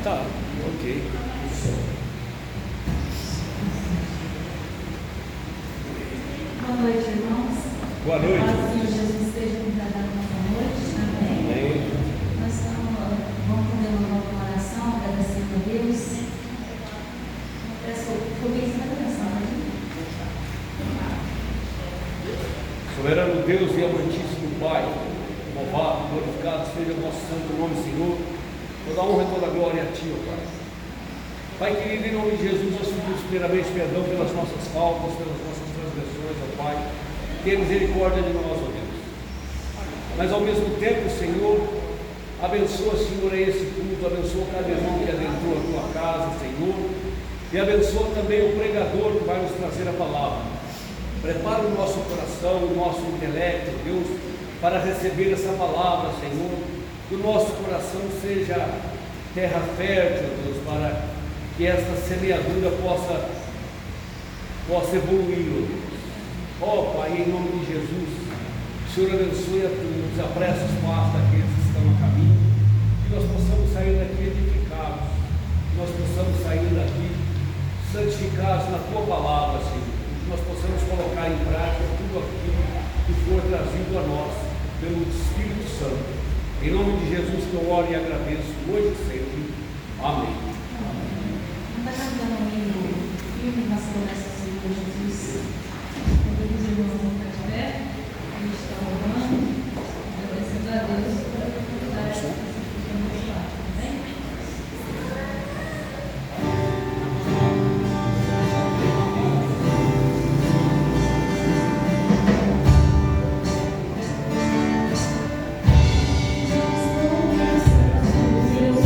Tá, ok. Boa noite, irmãos. Boa noite. Paz do Senhor Jesus esteja com cada um nessa noite. Amém. Amém. Nós vamos fazer uma nova oração, agradecendo a Deus. Peço comigo na oração, Soberano Deus e amantíssimo Pai, louvado, glorificado seja o nosso santo nome, Senhor. Toda honra e toda glória a Ti, ó Pai. Pai querido, em nome de Jesus, nós pedimos primeiramente perdão pelas nossas faltas, pelas nossas transgressões, ó Pai. Tenha misericórdia de nós, ó Deus. Mas ao mesmo tempo, Senhor, abençoa, Senhor, a esse culto, abençoa cada irmão que adentrou a Tua casa, Senhor, e abençoa também o pregador que vai nos trazer a palavra. Prepara o nosso coração, o nosso intelecto, Deus, para receber essa palavra, Senhor. Que o nosso coração seja terra fértil, Deus, para que esta semeadura possa evoluir, ó Deus. Ó Pai, em nome de Jesus, o Senhor abençoe a todos, apressa os passos daqueles que estão a caminho, que nós possamos sair daqui edificados, que nós possamos sair daqui santificados na Tua palavra, Senhor, que nós possamos colocar em prática tudo aquilo que for trazido a nós pelo Espírito Santo. Em nome de Jesus que eu oro e agradeço hoje e sempre. Amém. Não está cantando comigo firme nas promessas do Senhor Jesus. Todos os irmãos vão ficar de pé. A gente está orando, agradecendo a Deus por a oportunidade de nos falar. Amém? Deus,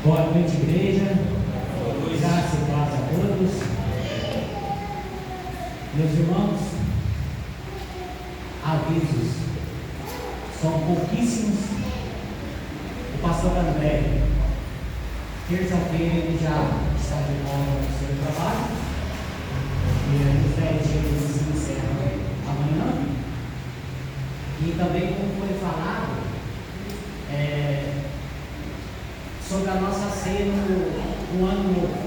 Boa noite, igreja. Graça e paz a todos. Meus irmãos, avisos. São pouquíssimos. O pastor André, terça-feira, ele já está de volta no seu trabalho. E os 10 dias se encerram amanhã. E também, como foi falado, sobre a nossa ceia no ano novo.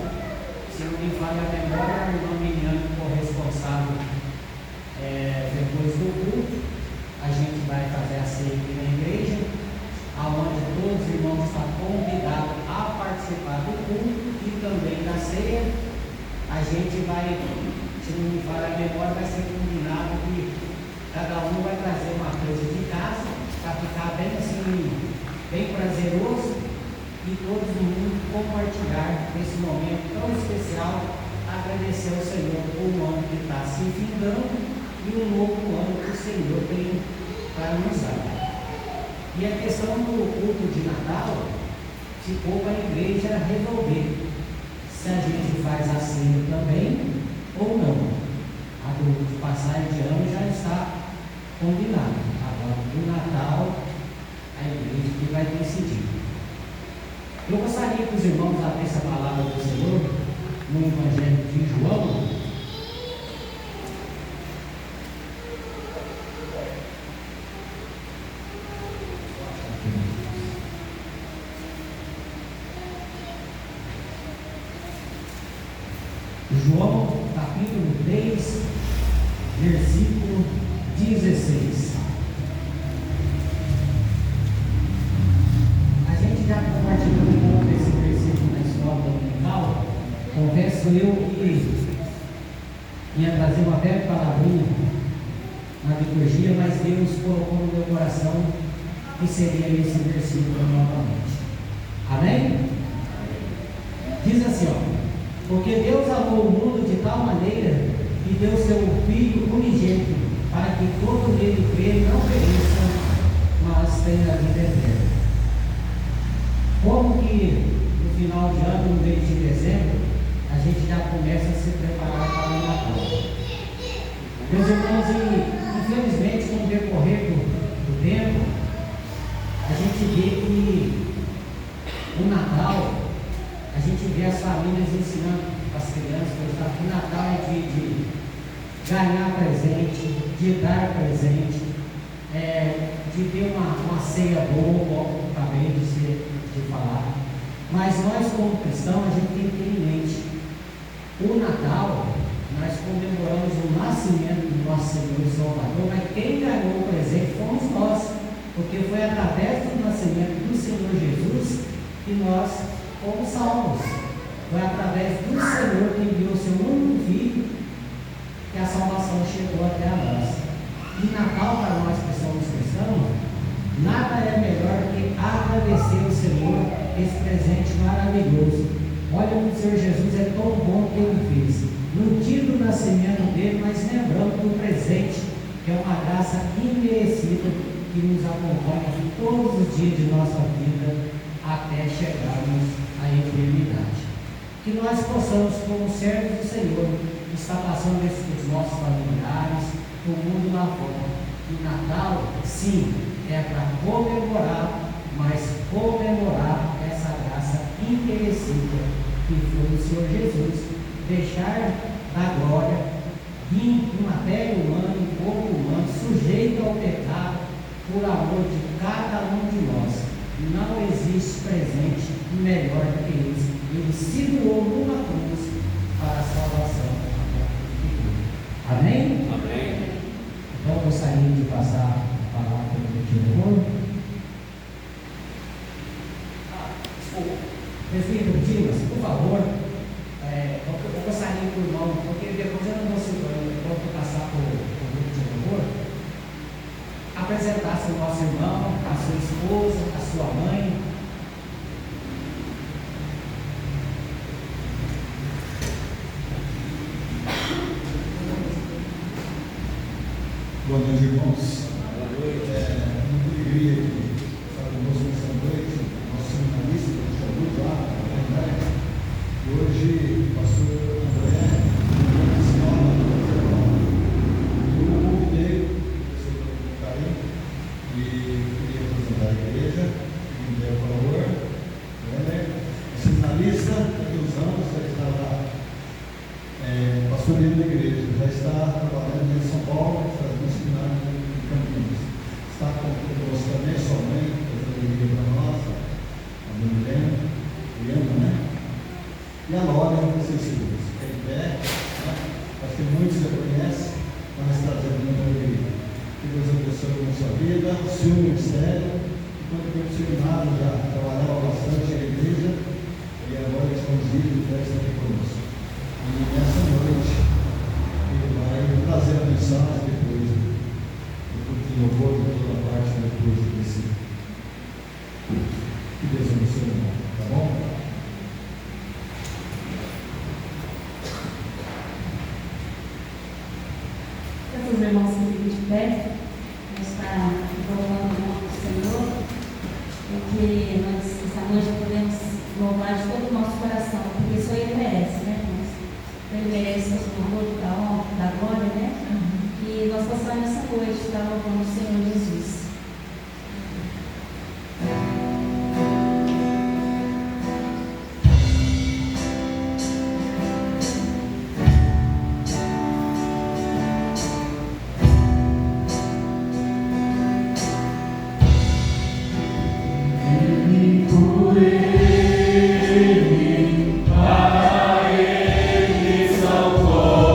Se não me falha a memória, o irmão Miniano for responsável depois do culto. A gente vai fazer a ceia aqui na igreja, aonde todos os irmãos estão convidados a participar do culto e também da ceia. A gente vai, se não me falha a memória, vai ser combinado que cada um vai trazer uma coisa de casa para ficar bem assim, bem prazeroso. E todo mundo compartilhar esse momento tão especial, agradecer ao Senhor por um ano que está se findando e um novo ano que o Senhor tem para nos dar. E a questão do culto de Natal ficou para a igreja resolver se a gente faz a ceia também ou não. A do passagem de ano já está combinada. Agora, do Natal, a igreja que vai decidir. Eu gostaria que os irmãos abrissem a palavra do Senhor no Evangelho de João. João, capítulo 3, versículo 16. Já compartilhando esse versículo na escola dominical, confesso eu que ia trazer uma velha palavrinha na liturgia, mas Deus colocou no meu coração que seria esse versículo novamente. Amém? Diz assim, porque Deus amou o mundo de tal maneira que deu seu Filho unigênito para que todo nele crê não pereça, mas tenha a vida eterna. Como que no final de ano, no mês de dezembro, a gente já começa a se preparar para o Natal. Meus irmãos, infelizmente, com o decorrer do tempo, a gente vê que o Natal, a gente vê as famílias ensinando as crianças que o Natal é de ganhar presente, de dar presente, de ter uma ceia boa, como acabei de falar. Mas nós, como cristãos, a gente tem que ter em mente: o Natal, nós comemoramos o nascimento do nosso Senhor e Salvador, mas quem ganhou o presente fomos nós, porque foi através do nascimento do Senhor Jesus que nós fomos salvos. Foi através do Senhor que enviou o seu único Filho que a salvação chegou até a nós. E Natal, para nós que somos cristãos, nada é melhor que agradecer ao Senhor esse presente maravilhoso. Olha como o Senhor Jesus é tão bom que Ele fez. No dia do nascimento dele, nós lembramos do presente, que é uma graça imerecida que nos acompanha todos os dias de nossa vida até chegarmos à eternidade. Que nós possamos, como servos do Senhor, estar passando isso para os nossos familiares, para o mundo lá fora. E Natal, sim, é para comemorar, mas comemorar essa graça imerecida que foi o Senhor Jesus, deixar da glória, vir em matéria humana, em corpo humano, sujeito ao pecado, por amor de cada um de nós. Não existe presente melhor do que esse. Ele se doou numa cruz para a salvação. Amém? Amém. Então eu gostaria de passar a palavra para o diretor. Presbítero Dimas, por favor, eu gostaria que o irmão, porque depois eu não vou passar para o diretor, apresentasse o nosso irmão, a sua esposa, a sua mãe. Boa noite, irmãos. Boa noite. Muito alegria de estar conosco nessa noite. Nosso seminarista, o Dr. Luiz, lá pastoreio da igreja, já está trabalhando em São Paulo, fazendo seminário em Campinas. Está conosco também sua mãe, fazendo alegria para nós, a mãe Helena, né? E a Lória, vocês fica em pé, né? Acho que muitos já conhecem, mas trazendo muita alegria. Que Deus abençoe com a sua vida, o seu ministério. Quando foi o seminário, já trabalhava bastante na igreja e agora estamos vivos e festa aqui conosco. E nessa noite, ele vai trazer a mensagem depois do louvor de toda a parte depois desse culto. Que Deus abençoe, irmão, tá bom? Os irmãos que ficam de pé, nós estamos louvando o nome do Senhor, porque nós, essa noite, podemos louvar de todo o nosso coração, porque só Ele merece, né, irmãos? Ele merece o louvor da honra, da glória, né? E nós passamos essa noite estar louvando o Senhor Jesus. Para ele salvou.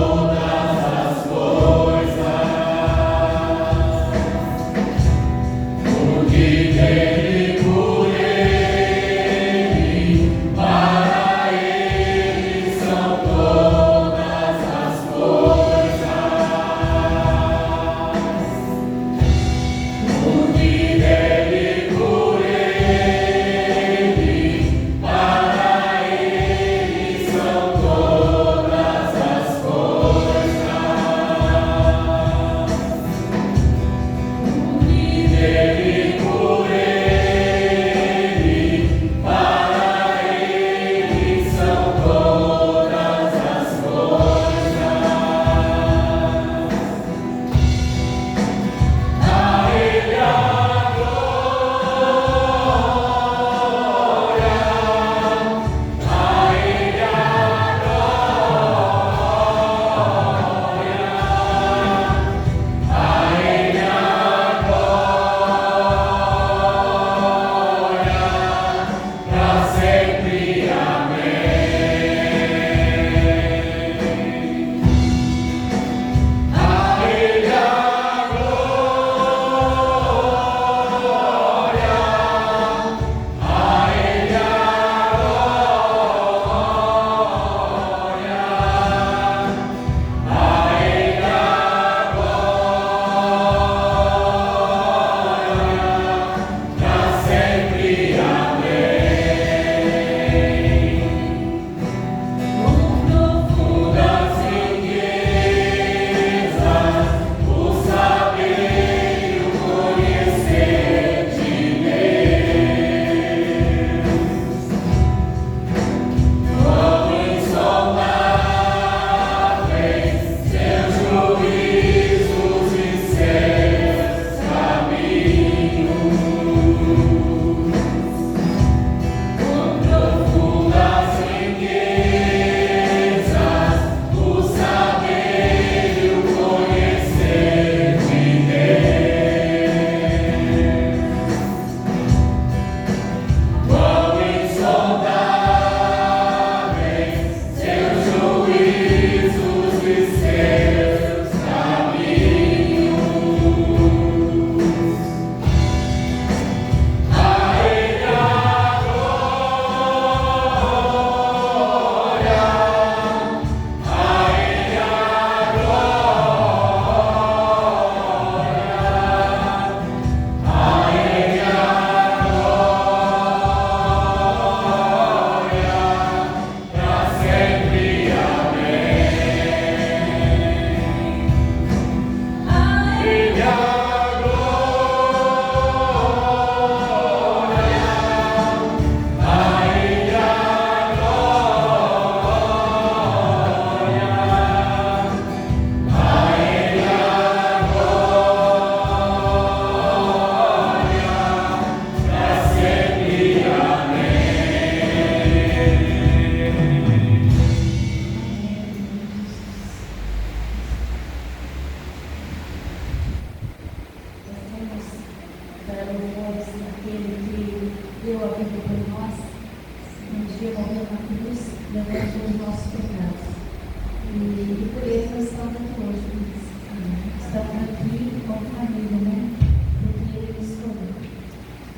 louvores daquele que deu a vida por nós, um dia morreu na cruz, levando os nossos pecados. E por isso nós estamos aqui hoje. Estamos aqui com família, né? Porque Ele nos escolheu.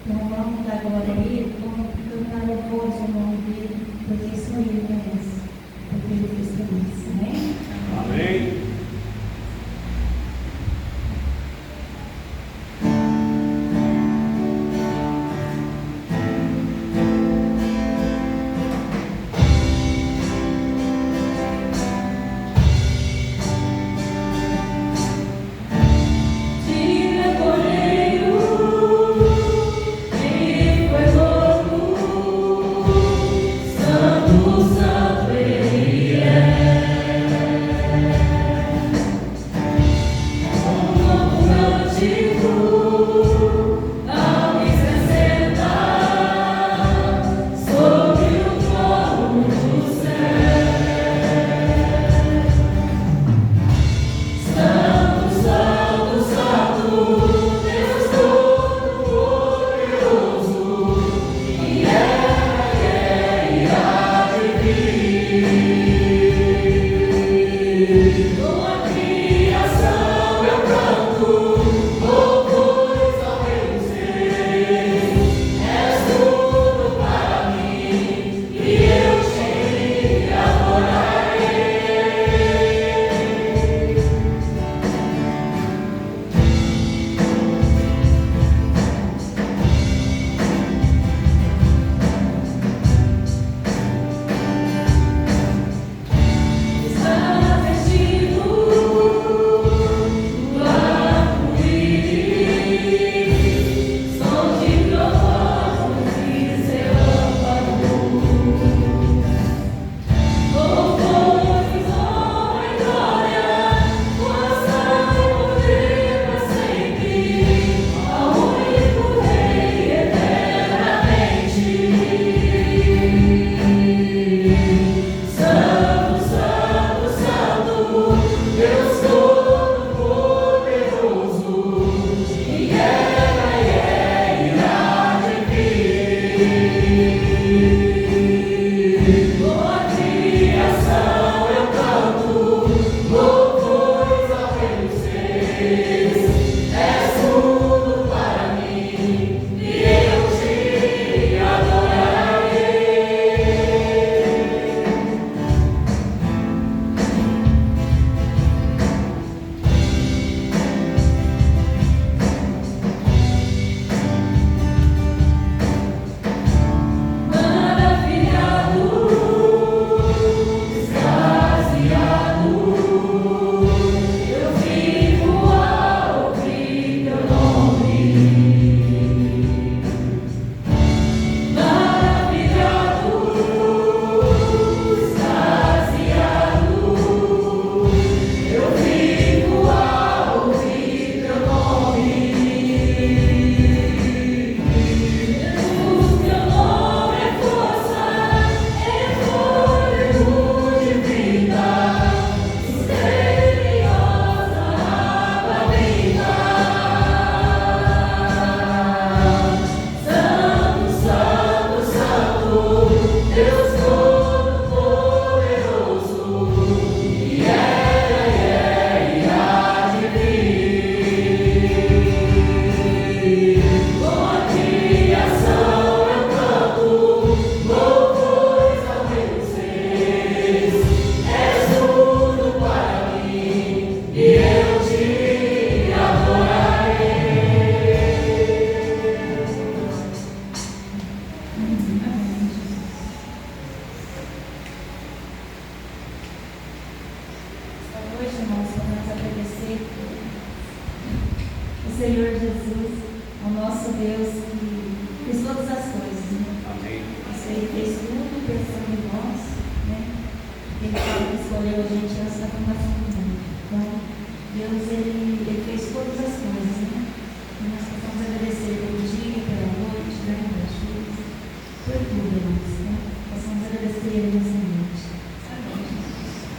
Então vamos dar glória a Ele, vamos cantar louvores ao nome dEle, porque só Ele merece, porque Ele fez por nós. Amém? Amém. Senhor Jesus, ao nosso Deus que fez todas as coisas, né? Amém. Ele fez tudo pensando em nós, né? Ele fala que escolheu a gente antes da fundação do mundo. Então, Deus, ele fez todas as coisas, né? E nós precisamos agradecer pelo dia, pela noite, né? Pelas chuvas, por tudo, irmãos, né? Possamos agradecer Ele nessa noite. Amém, Jesus.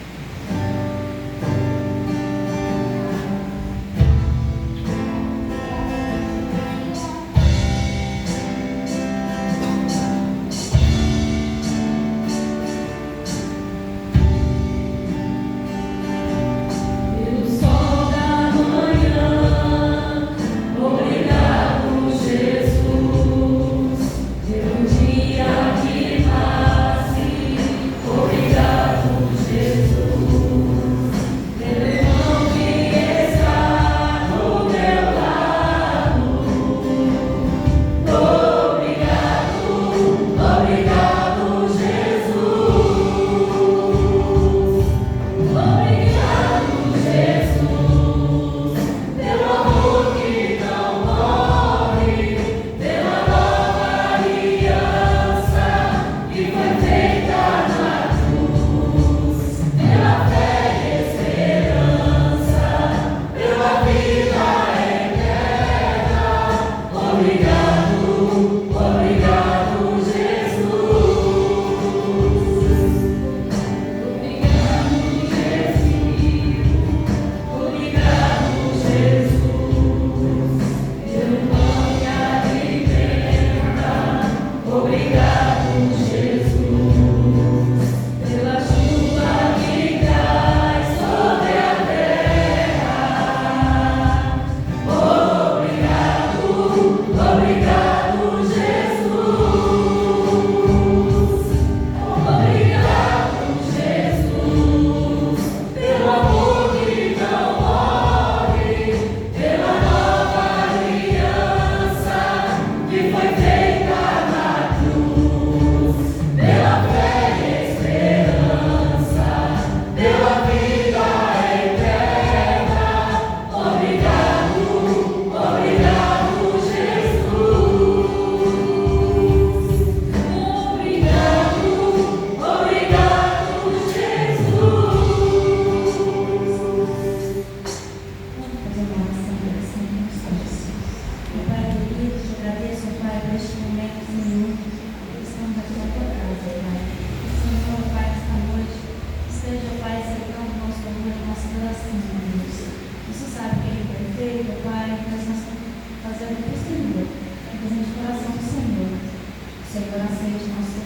Isso sabe que Ele é perfeito, Pai, mas nós estamos fazendo para o Senhor, fazendo de coração para o Senhor. O Senhor aceite nosso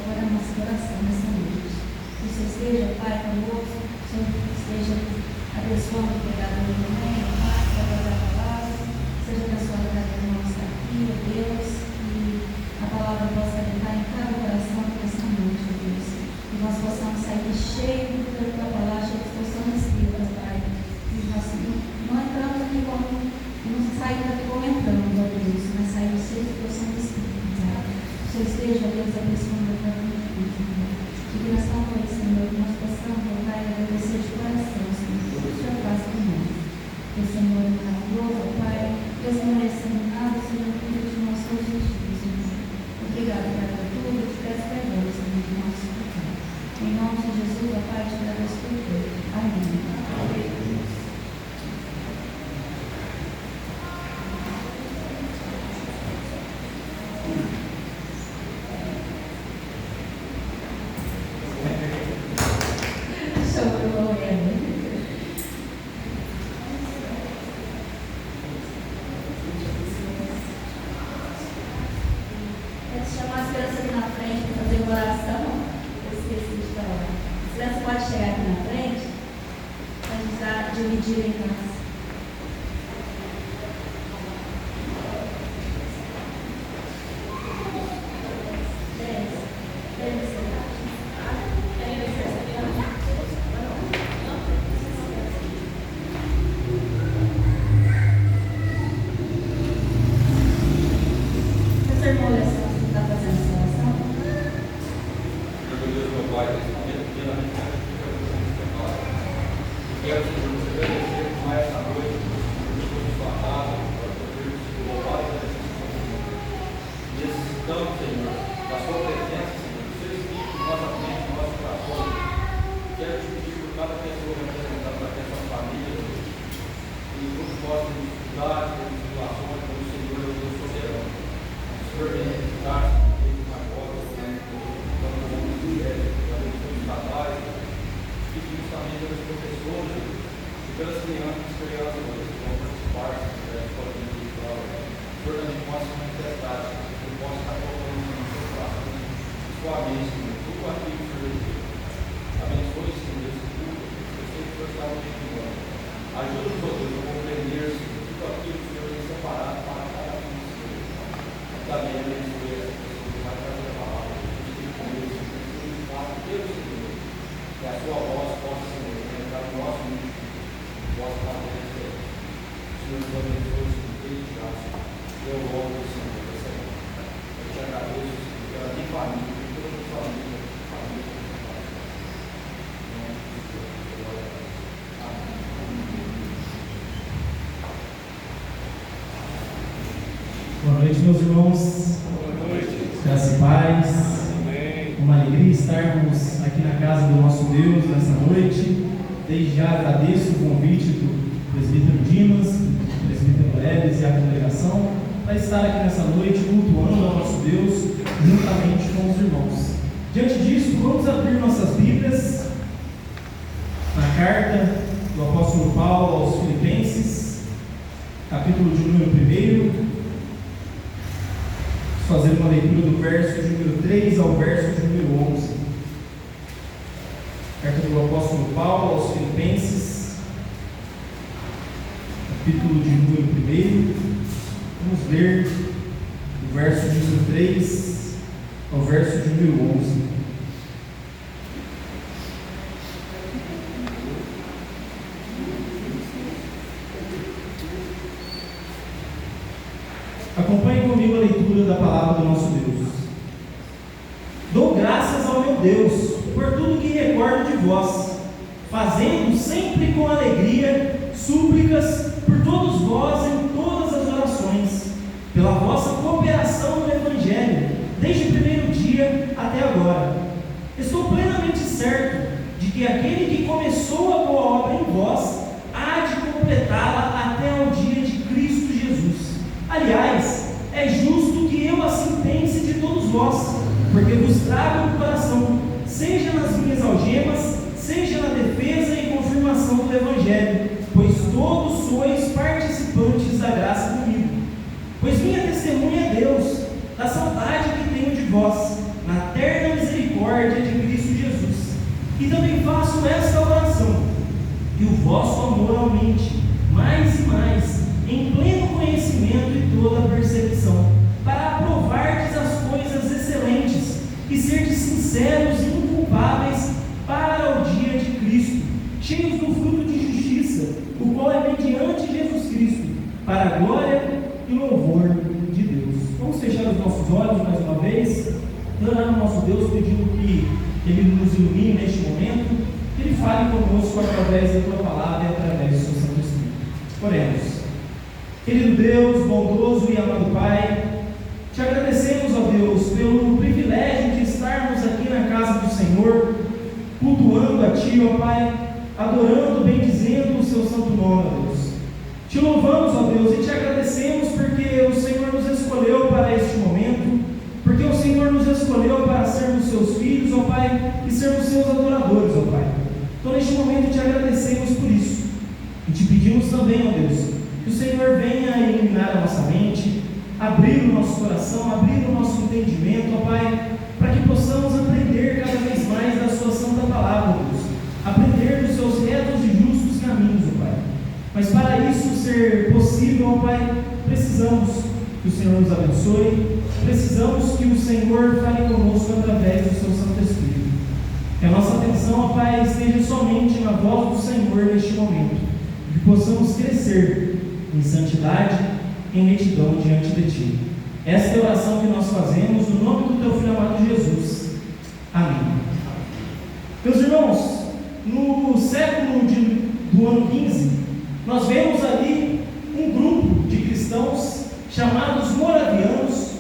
coração nessa noite. Que o Senhor esteja, Pai, conosco, que o Senhor esteja abençoando o pregador também, Pai, para dar a palavra, seja abençoado cada irmão que está aqui, ó Deus, e a palavra possa habitar em cada coração nessa noite, ó Deus. Que nós possamos sair cheio da tua palavra, cheio de disposição no Espírito, Pai. E nós não entramos aqui como, não saímos aqui como entramos, ó Deus, mas saímos cheio de disposição do Espírito, Pai. Que o Senhor esteja, ó Deus, abençoando a cada um de nós. Que nessa noite, Senhor, que nós possamos, Pai, agradecer de coração, Senhor, tudo que o Senhor faz por nós. Que o Senhor é maravilhoso, Pai, Deus não merecendo nada, Senhor, cuida de nós todos os dias, Senhor. Obrigado, Pai, por tudo, eu te peço perdão, Senhor, de nossos pecados. Em nome de Jesus, ó Pai, te agradeço por tudo. Amém. Chamar as crianças aqui na frente para fazer uma oração. Eu esqueci de falar. As crianças podem chegar aqui na frente para a gente dividir em casa. Boa noite, meus irmãos. Boa noite. Graça e paz. Amém. Uma alegria estarmos aqui na casa do nosso Deus nessa noite. Desde já agradeço o convite do presbítero Dimas, do presbítero Leves e a congregação para estar aqui nessa noite cultuando ao nosso Deus juntamente com os irmãos. Diante disso, vamos abrir nossas Bíblias na carta do apóstolo Paulo aos Filipenses, capítulo de número 1. Fazer uma leitura do verso de número 3 ao verso de número 11. Carta do apóstolo Paulo aos Filipenses, capítulo de número 1. Vamos ler do verso de número 3 ao verso de número 11. Acompanhe comigo a leitura da palavra do nosso Deus. Dou graças ao meu Deus por tudo que recordo de vós, fazendo sempre com alegria súplicas por todos vós em todas as orações, pela vossa cooperação no Evangelho, desde o primeiro dia até agora. Estou plenamente certo de que aquele que começou a boa obra em vós há de completá-la até ao dia de Cristo Jesus. Aliás, é justo que eu assim pense de todos vós, porque vos trago no coração, seja nas minhas algemas, seja na defesa e confirmação do Evangelho, pois todos sois participantes da graça comigo. Pois minha testemunha é Deus, da saudade que tenho de vós, na terna misericórdia de Cristo Jesus. E também faço esta oração, que o vosso amor aumente mais e mais, em pleno conhecimento e toda percepção, para aprovardes as coisas excelentes e serdes sinceros e inculpáveis para o dia de Cristo, cheios do fruto de justiça, o qual é mediante Jesus Cristo, para a glória e louvor de Deus. Vamos fechar os nossos olhos mais uma vez, orar ao nosso Deus, pedindo que Ele nos ilumine neste momento, que Ele fale conosco através da Tua palavra e através do Seu Santo Espírito. Oremos. Querido Deus, bondoso e amado Pai, te agradecemos, ó Deus, pelo privilégio de estarmos aqui na casa do Senhor, cultuando a Ti, ó Pai, adorando, bendizendo o Seu santo nome, ó Deus. Te louvamos, ó Deus, e te agradecemos porque o Senhor nos escolheu para este momento, porque o Senhor nos escolheu para sermos Seus filhos, ó Pai, e sermos Seus adoradores, ó Pai. Então, neste momento, te agradecemos por isso, e te pedimos também, ó Deus, que o Senhor venha iluminar a nossa mente, abrir o nosso coração, abrir o nosso entendimento, ó Pai, para que possamos aprender cada vez mais da Sua santa palavra, ó Deus, aprender dos Seus retos e justos caminhos, ó Pai. Mas para isso ser possível, ó Pai, precisamos que o Senhor nos abençoe, precisamos que o Senhor fale conosco através do Seu Santo Espírito. Que a nossa atenção, ó Pai, esteja somente na voz do Senhor neste momento, que possamos crescer em santidade, em retidão diante de Ti. Esta é a oração que nós fazemos no nome do Teu Filho amado Jesus. Amém. Meus irmãos, no século do ano 15, nós vemos ali um grupo de cristãos chamados moravianos,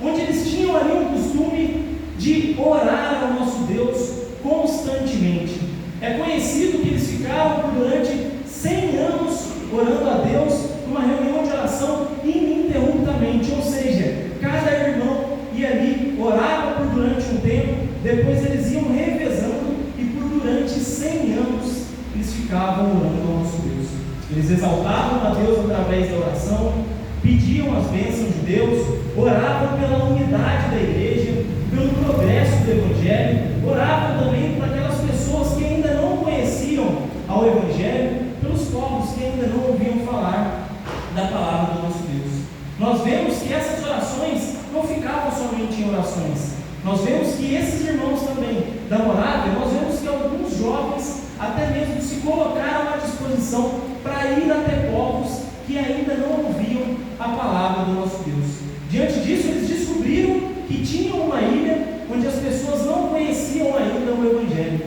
onde eles tinham ali um costume de orar ao nosso Deus constantemente. É conhecido que eles ficaram por durante 100 anos orando a Deus numa reunião de oração ininterruptamente, ou seja, cada irmão ia ali, orava por durante um tempo, depois eles iam revezando e por durante 100 anos eles ficavam orando ao nosso Deus. Eles exaltavam a Deus através da oração, pediam as bênçãos de Deus, oravam pela unidade da igreja, pelo progresso do Evangelho, oravam também por aquelas pessoas que ainda não conheciam ao Evangelho, pelos povos que ainda não ouviam falar da palavra do nosso Deus. Nós vemos que essas orações não ficavam somente em orações. Nós vemos que esses irmãos também da Morávia, nós vemos que alguns jovens até mesmo se colocaram à disposição para ir até povos que ainda não ouviam a palavra do nosso Deus. Diante disso, eles descobriram que tinham uma ilha onde as pessoas não conheciam ainda o Evangelho,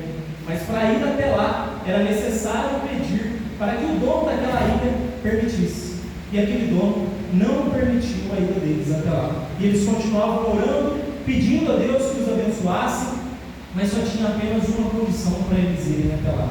mas para ir até lá era necessário pedir para que o dono daquela ilha permitisse, e aquele dono não permitiu a ida deles até lá, e eles continuavam orando, pedindo a Deus que os abençoasse, mas só tinha apenas uma condição para eles irem até lá: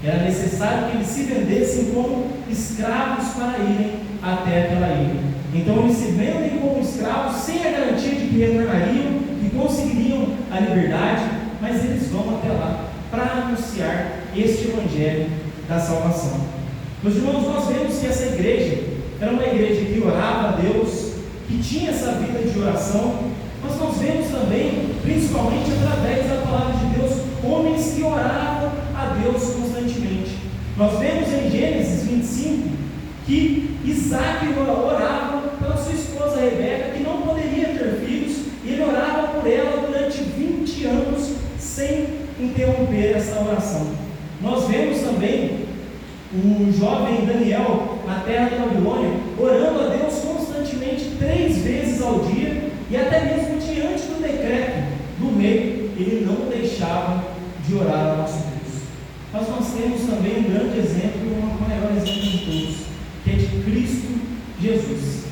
era necessário que eles se vendessem como escravos para irem até aquela ilha. Então eles se vendem como escravos sem a garantia de que retornariam, que conseguiriam a liberdade, mas eles vão até lá para anunciar este Evangelho da salvação. Meus irmãos, nós vemos que essa igreja era uma igreja que orava a Deus, que tinha essa vida de oração, mas nós vemos também, principalmente através da palavra de Deus, homens que oravam a Deus constantemente. Nós vemos em Gênesis 25 que Isaac orava pela sua esposa Rebeca, que não poderia ter filhos, e ele orava por ela durante 20 anos sem interromper essa oração. Nós vemos também o jovem Daniel na terra da Babilônia orando a Deus constantemente 3 vezes ao dia, e até mesmo diante do decreto do rei, ele não deixava de orar ao nosso Deus. Mas nós temos também um grande exemplo, o maior exemplo de todos, que é de Cristo Jesus.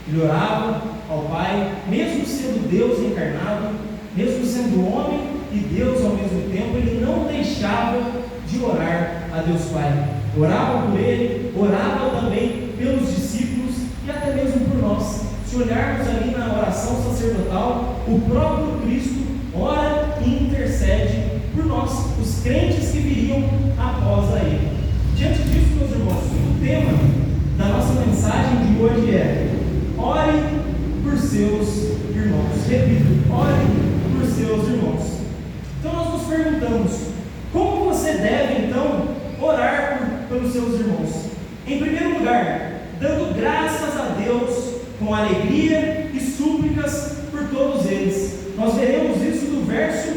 Ele orava ao Pai, mesmo sendo Deus encarnado, mesmo sendo homem e Deus ao mesmo tempo, ele não deixava de orar a Deus Pai. Orava por ele, orava também pelos discípulos e até mesmo por nós. Se olharmos ali na oração sacerdotal, o próprio Cristo ora e intercede por nós, os crentes que viriam após a ele. Diante disso, meus irmãos, o tema mensagem de hoje é: ore por seus irmãos. Repito, ore por seus irmãos. Então nós nos perguntamos, como você deve então orar pelos seus irmãos? Em primeiro lugar, dando graças a Deus com alegria e súplicas por todos eles. Nós veremos isso do verso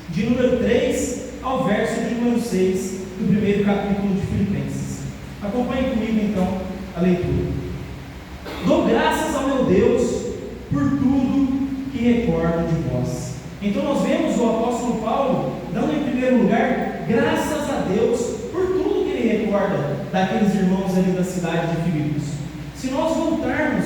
de número 3 ao verso de número 6 do primeiro capítulo de Filipenses. Acompanhe comigo então a leitura. Dou graças ao meu Deus por tudo que recordo de vós. Então nós vemos o apóstolo Paulo dando em primeiro lugar graças a Deus por tudo que ele recorda daqueles irmãos ali da cidade de Filipos. Se nós voltarmos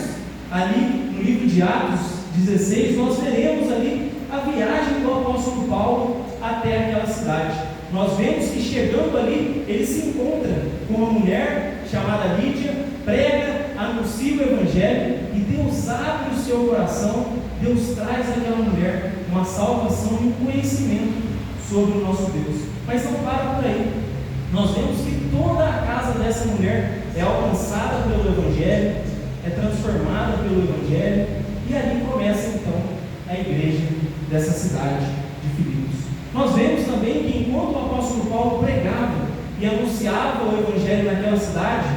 ali no livro de Atos 16, nós veremos ali a viagem do apóstolo Paulo até aquela cidade. Nós vemos que chegando ali, ele se encontra com uma mulher chamada Lídia, prega, anuncia o evangelho, e Deus abre o seu coração. Deus traz àquela mulher uma salvação e um conhecimento sobre o nosso Deus. Mas não para por aí. Nós vemos que toda a casa dessa mulher é alcançada pelo evangelho, é transformada pelo evangelho, e ali começa então a igreja dessa cidade de Filipos. Nós vemos também que enquanto o apóstolo Paulo pregava e anunciava o evangelho naquela cidade,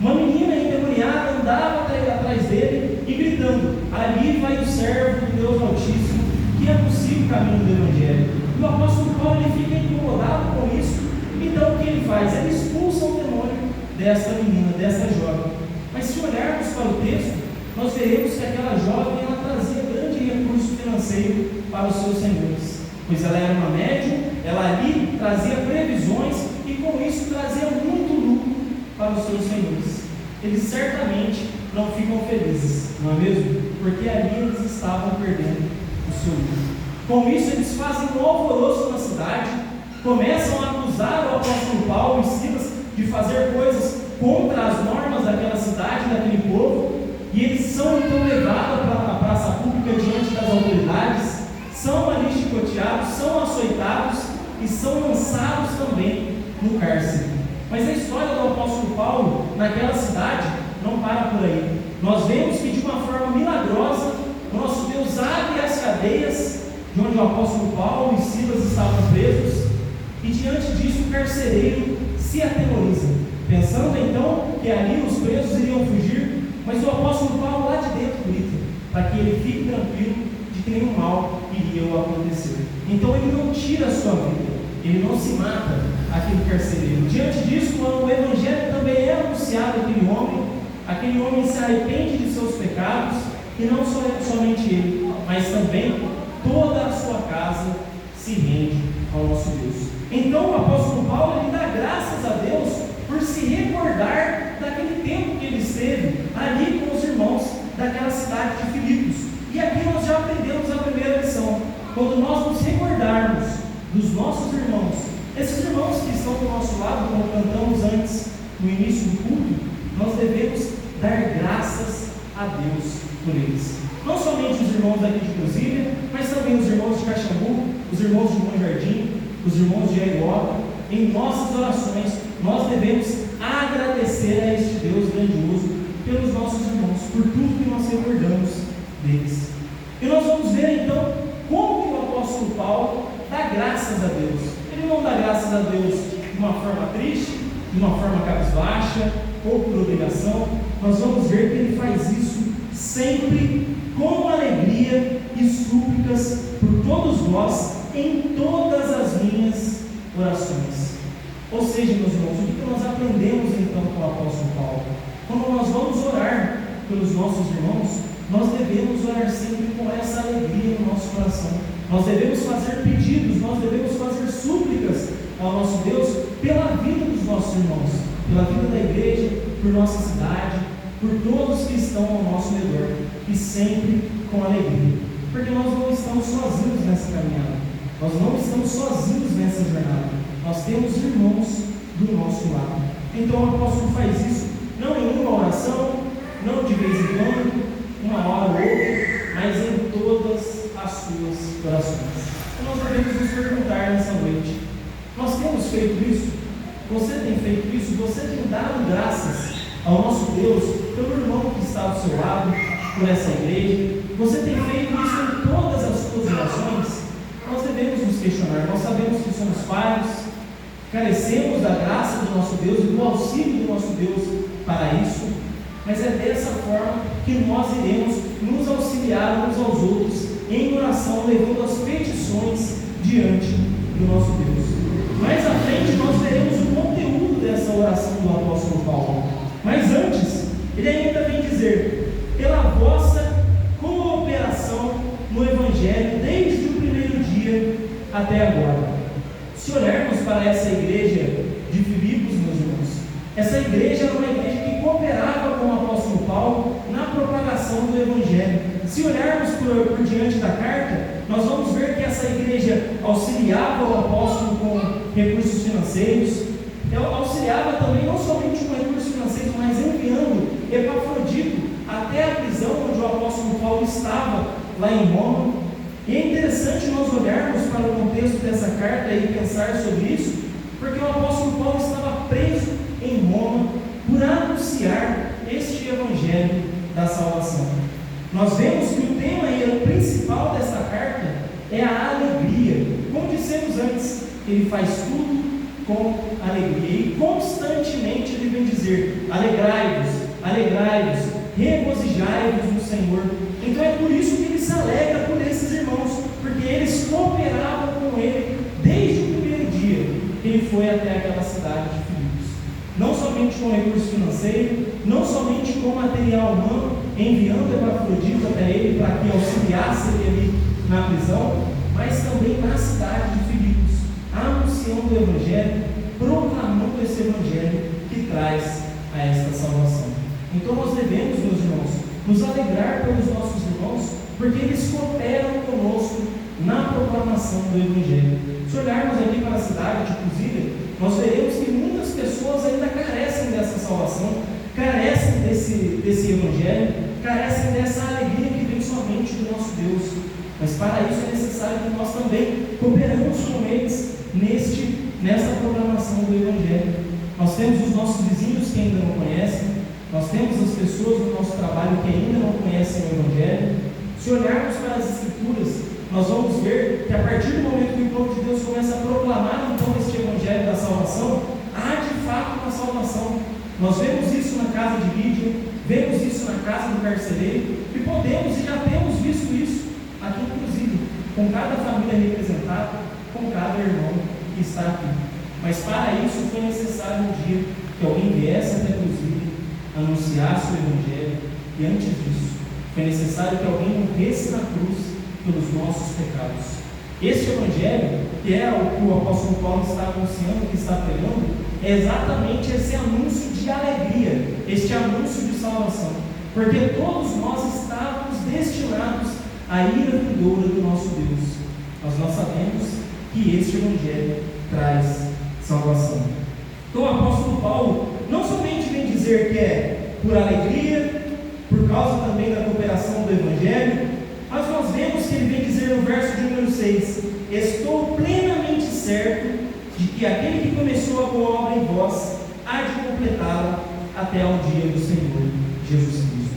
uma menina endemoniada andava atrás dele e gritando: ali vai o servo do Deus Altíssimo que anuncia o caminho do evangelho. E o apóstolo Paulo ele fica incomodado com isso. Então o que ele faz? Ele expulsa o demônio dessa menina, dessa jovem. Mas se olharmos para o texto, nós veremos que aquela jovem ela trazia grande recurso financeiro para os seus senhores, pois ela era uma médium, ela ali trazia previsões e com isso trazia muito lucro para os seus senhores. Eles certamente não ficam felizes, não é mesmo? Porque ali eles estavam perdendo o seu lucro. Com isso eles fazem um alvoroço na cidade, começam a acusar o apóstolo Paulo e Silas de fazer coisas contra as normas daquela cidade, daquele povo, e eles são então levados para a praça pública diante das autoridades, são ali chicoteados, são açoitados e são lançados também no cárcere. Mas a história do apóstolo Paulo naquela cidade não para por aí. Nós vemos que de uma forma milagrosa o nosso Deus abre as cadeias de onde o apóstolo Paulo e Silas estavam presos, e diante disso o carcereiro se atemoriza, pensando então que ali os presos iriam fugir, mas o apóstolo Paulo lá de dentro grita, para que ele fique tranquilo de que nenhum mal iria acontecer. Então ele não tira a sua vida, ele não se mata, aquele carcereiro. Diante disso, quando o evangelho também é anunciado aquele homem se arrepende de seus pecados, e não somente ele, mas também toda a sua casa se rende ao nosso Deus. Então o apóstolo Paulo ele dá graças a Deus por se recordar daquele tempo que ele esteve ali com os irmãos daquela cidade de Filipos. E aqui nós já aprendemos a primeira lição. Quando nós nos recordarmos dos nossos irmãos, esses irmãos que estão do nosso lado, como cantamos antes no início do culto, nós devemos dar graças a Deus por eles. Não somente os irmãos daqui de Brasília, mas também os irmãos de Caxambu, os irmãos de Bom Jardim, os irmãos de Aiguaca. Em nossas orações, nós devemos agradecer a este Deus grandioso pelos nossos irmãos, por tudo que nós recordamos deles. E nós vamos ver então como que o apóstolo Paulo dá graças a Deus. Ele não dá graças a Deus de uma forma triste, de uma forma cabisbaixa ou por obrigação. Nós vamos ver que ele faz isso sempre com alegria e súplicas por todos vós em todas as minhas orações. Ou seja, meus irmãos, o que nós aprendemos então com o apóstolo Paulo? Quando nós vamos orar pelos nossos irmãos, nós devemos orar sempre com essa alegria no nosso coração. Nós devemos fazer pedidos, nós devemos fazer súplicas ao nosso Deus pela vida dos nossos irmãos, pela vida da igreja, por nossa cidade, por todos que estão ao nosso redor, e sempre com alegria, porque nós não estamos sozinhos nessa caminhada, nós não estamos sozinhos nessa jornada, nós temos irmãos do nosso lado. Então o apóstolo faz isso, não em uma oração, não de vez em quando, uma hora ou outra, mas em todas as suas orações. Então nós devemos nos perguntar nessa noite: nós temos feito isso? Você tem feito isso? Você tem dado graças ao nosso Deus pelo irmão por essa igreja? Você tem feito isso em todas as suas orações? Nós devemos nos questionar. Nós sabemos que somos falhos, carecemos da graça do nosso Deus e do auxílio do nosso Deus para isso, mas é dessa forma que nós iremos nos auxiliar uns aos outros em oração, levando as petições diante do nosso Deus. Mais à frente nós veremos o conteúdo dessa oração do apóstolo Paulo, mas antes ele ainda vem dizer: pela vossa cooperação no Evangelho desde o primeiro dia até agora. Se olharmos para essa igreja de Filipos, meus irmãos, essa igreja era uma igreja que cooperava com o apóstolo Paulo na propagação do Evangelho. Se olharmos por diante da carta, nós vamos ver que essa igreja auxiliava o apóstolo com recursos financeiros, auxiliava também não somente com recursos financeiros, mas enviando Epafrodito até a prisão onde o apóstolo Paulo estava, lá em Roma. E é interessante nós olharmos para o contexto dessa carta e pensar sobre isso, porque o apóstolo Paulo estava preso em Roma por anunciar este evangelho da salvação. Nós vemos que o tema principal desta carta é a alegria. Como dissemos antes, ele faz tudo com alegria, e constantemente ele vem dizer: alegrai-vos, alegrai-vos, regozijai-vos no Senhor. Então é por isso que ele se alegra por esses irmãos, porque eles cooperavam com ele desde o primeiro dia que ele foi até aquela cidade de Filipos, não somente com recurso financeiro, não somente com material humano, enviando Epafrodito até ele para que auxiliasse ele ali na prisão, mas também na cidade de Filipos, anunciando o Evangelho, proclamando esse Evangelho que traz a esta salvação. Então nós devemos, meus irmãos, nos alegrar pelos nossos irmãos, porque eles cooperam conosco na proclamação do Evangelho. Se olharmos aqui para a cidade de Cusília, nós veremos que muitas pessoas ainda carecem dessa salvação, carecem desse Evangelho, carecem dessa alegria que vem somente do nosso Deus. Mas para isso é necessário que nós também cooperamos com eles nessa proclamação do Evangelho. Nós temos os nossos vizinhos que ainda não conhecem, nós temos as pessoas do nosso trabalho que ainda não conhecem o Evangelho. Se olharmos para as Escrituras, nós vamos ver que a partir do momento que o povo de Deus começa a proclamar então este Evangelho da salvação, há de fato uma salvação. Nós vemos isso na casa de Lídia, vemos isso na casa do carcereiro, e podemos e já temos visto isso aqui inclusive, com cada família representada, com cada irmão que está aqui. Mas para isso foi necessário um dia que alguém viesse até Cusília, anunciasse o Evangelho, e antes disso foi necessário que alguém morresse na cruz pelos nossos pecados. Este Evangelho, que é o que o apóstolo Paulo está anunciando, que está pregando, é exatamente esse anúncio de alegria, este anúncio de salvação, porque todos nós estávamos destinados à ira vindoura do nosso Deus, mas nós sabemos que este Evangelho traz salvação. Então o apóstolo Paulo não somente vem dizer que é por alegria, por causa também da cooperação do Evangelho, mas nós vemos que ele vem dizer no verso de número 6: estou plenamente certo de que aquele que começou a boa obra em vós há de completá-la até ao dia do Senhor Jesus Cristo.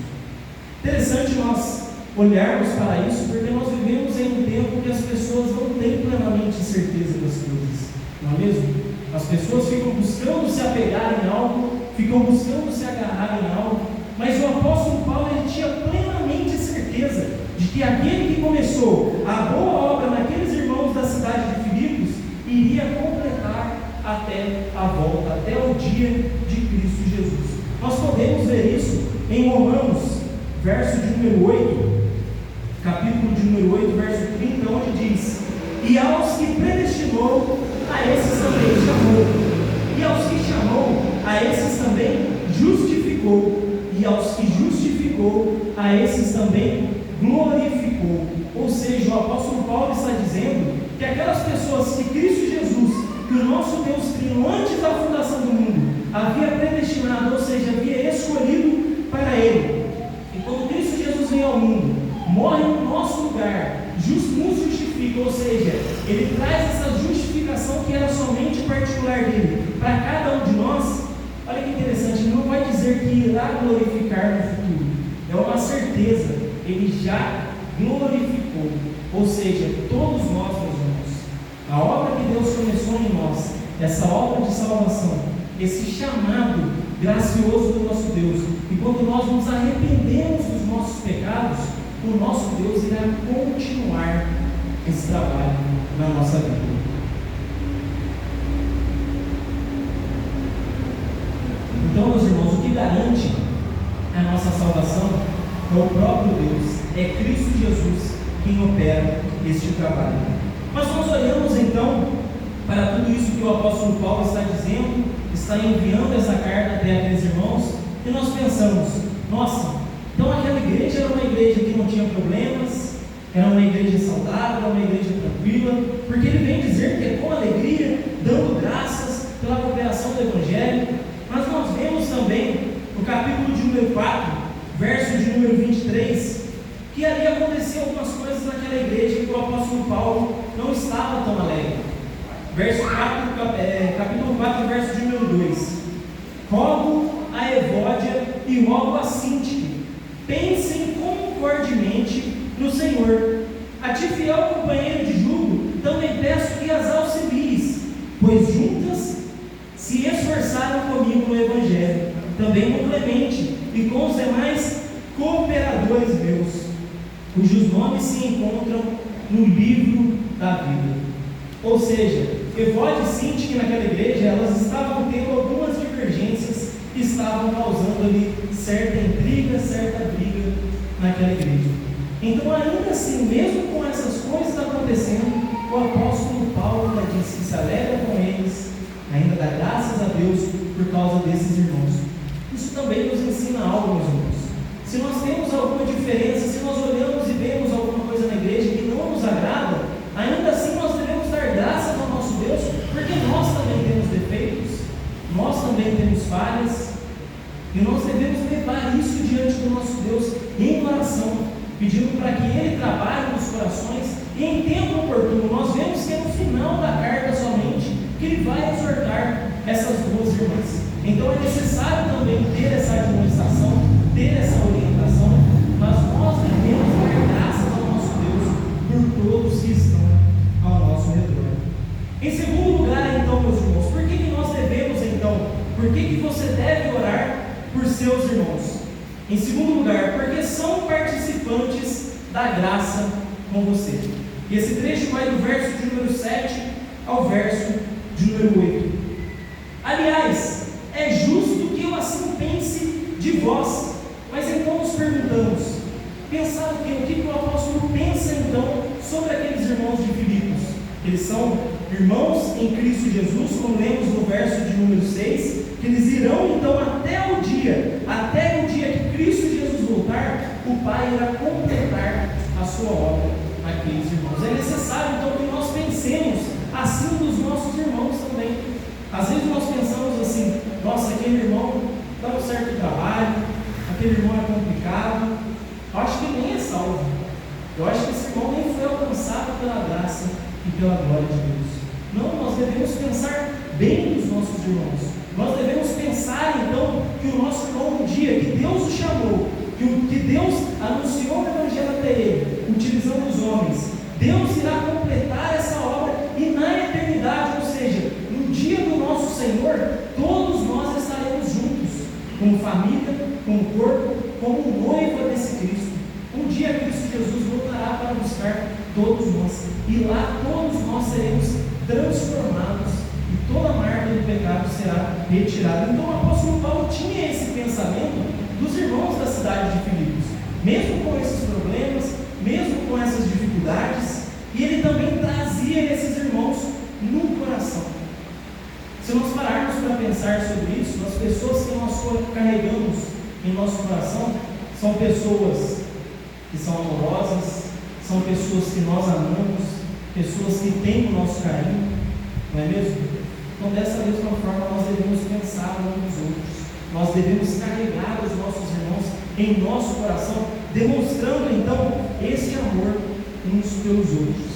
Interessante nós olharmos para isso, porque nós vivemos em um tempo que as pessoas não têm plenamente certeza das coisas, não é mesmo? As pessoas ficam buscando se apegar em algo, ficam buscando se agarrar em algo, mas o apóstolo Paulo ele tinha plenamente certeza de que aquele que começou a boa obra naqueles irmãos da cidade de Filipos iria completar até a volta, até o dia de Cristo Jesus. Nós podemos ver isso em Romanos, verso de número 8, capítulo de número 8, verso 30, onde diz: e aos que predestinou, a esses também chamou, e aos que chamou, a esses também justificou, e aos que justificou, a esses também glorificou. Ou seja, o apóstolo Paulo está dizendo que aquelas pessoas que Cristo Jesus, que o nosso Deus criou antes da fundação do mundo, havia predestinado, ou seja, havia escolhido para ele, e quando Cristo Jesus vem ao mundo, morre no nosso lugar, nos justifica, ou seja, ele traz essa justificação que era somente particular dele para cada um de nós. Olha que interessante, não vai dizer que irá glorificar no futuro, é uma certeza, já glorificou. Ou seja, todos nós, meus irmãos, a obra que Deus começou em nós, essa obra de salvação, esse chamado gracioso do nosso Deus, e quando nós nos arrependemos dos nossos pecados, o nosso Deus irá continuar esse trabalho na nossa vida. Então, meus irmãos, o que garante a nossa salvação é o próprio Deus, é Cristo Jesus quem opera este trabalho. Mas nós olhamos então para tudo isso que o apóstolo Paulo está dizendo, está enviando essa carta até aqueles irmãos, e nós pensamos, nossa, então aquela igreja era uma igreja que não tinha problemas, era uma igreja saudável, era uma igreja tranquila, porque ele vem dizer que é com alegria, dando graças pela cooperação do Evangelho. Mas nós vemos também no capítulo de número 4, verso de número 23, que ali aconteceu algumas coisas naquela igreja que o apóstolo Paulo não estava tão alegre. Capítulo 4, verso de número 2: rogo a Evódia e rogo a Síntique, pensem concordemente no Senhor. A ti, fiel companheiro de jugo, também peço que as auxilies, pois juntas se esforçaram comigo no Evangelho, também com Clemente e com os demais cooperadores meus, cujos nomes se encontram no livro da vida. Ou seja, Evódia e Síntique naquela igreja, elas estavam tendo algumas divergências que estavam causando ali certa intriga, certa briga naquela igreja. Então, ainda assim, mesmo com essas coisas acontecendo, o apóstolo Paulo ainda disse que se alegra com eles, ainda dá graças a Deus por causa desses irmãos. Isso também nos ensina algo, meus irmãos. Se nós temos alguma diferença, se nós olhamos e vemos alguma coisa na igreja que não nos agrada, ainda assim nós devemos dar graças ao nosso Deus, porque nós também temos defeitos, nós também temos falhas, e nós devemos levar isso diante do nosso Deus em oração, pedindo para que Ele trabalhe nos corações e em tempo oportuno. Nós vemos que é no final da carta somente que Ele vai exortar essas duas irmãs. Então é necessário também ter essa administração, ter essa orientação, mas nós devemos dar graças ao nosso Deus por todos que estão ao nosso redor. Em segundo lugar, então, meus irmãos, por que nós devemos, então, por que você deve orar por seus irmãos? Em segundo lugar, porque são participantes da graça com você. E esse trecho vai do verso de número 7 ao verso de número 8. Aliás, é justo que eu assim pense de vós. Mas então nos perguntamos, pensar o que o apóstolo pensa então sobre aqueles irmãos de Filipos? Eles são irmãos em Cristo Jesus, como lemos no verso de número 6, que eles irão então até o dia que Cristo Jesus voltar, o Pai irá completar a sua obra naqueles irmãos. É necessário então que nós pensemos assim dos nossos irmãos também. Às vezes nós pensamos assim, nossa, aquele irmão dá um certo trabalho, aquele irmão é complicado, eu acho que nem é salvo, eu acho que esse irmão nem foi alcançado pela graça e pela glória de Deus. Não, nós devemos pensar bem dos nossos irmãos. Nós devemos pensar então que o nosso irmão, no dia que Deus o chamou, que Deus anunciou o Evangelho até ele, utilizando os homens, Deus irá completar essa obra e na eternidade, ou seja, no dia do nosso Senhor, todos nós estaremos juntos, como família, como corpo, como noiva desse Cristo. Um dia Cristo Jesus voltará para buscar todos nós, e lá todos nós seremos transformados e toda a marca do pecado será retirada. Então o apóstolo Paulo tinha esse pensamento dos irmãos da cidade de Filipos, mesmo com esses problemas, mesmo com essas dificuldades, e ele também trazia esses irmãos no coração. Se nós pararmos para pensar sobre isso, as pessoas que nós carregamos em nosso coração são pessoas que são amorosas, são pessoas que nós amamos, pessoas que têm o nosso carinho, não é mesmo? Então, dessa mesma forma, nós devemos pensar uns nos outros, nós devemos carregar os nossos irmãos em nosso coração, demonstrando então esse amor uns pelos outros.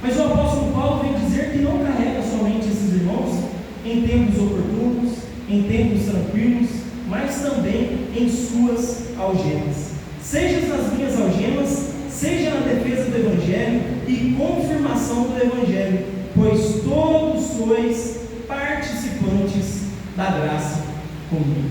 Mas o apóstolo Paulo vem dizer que não carrega somente esses irmãos em tempos oportunos, em tempos tranquilos, mas também em suas algemas. seja nas minhas algemas, seja na defesa do Evangelho e confirmação do Evangelho, pois todos sois participantes da graça comigo.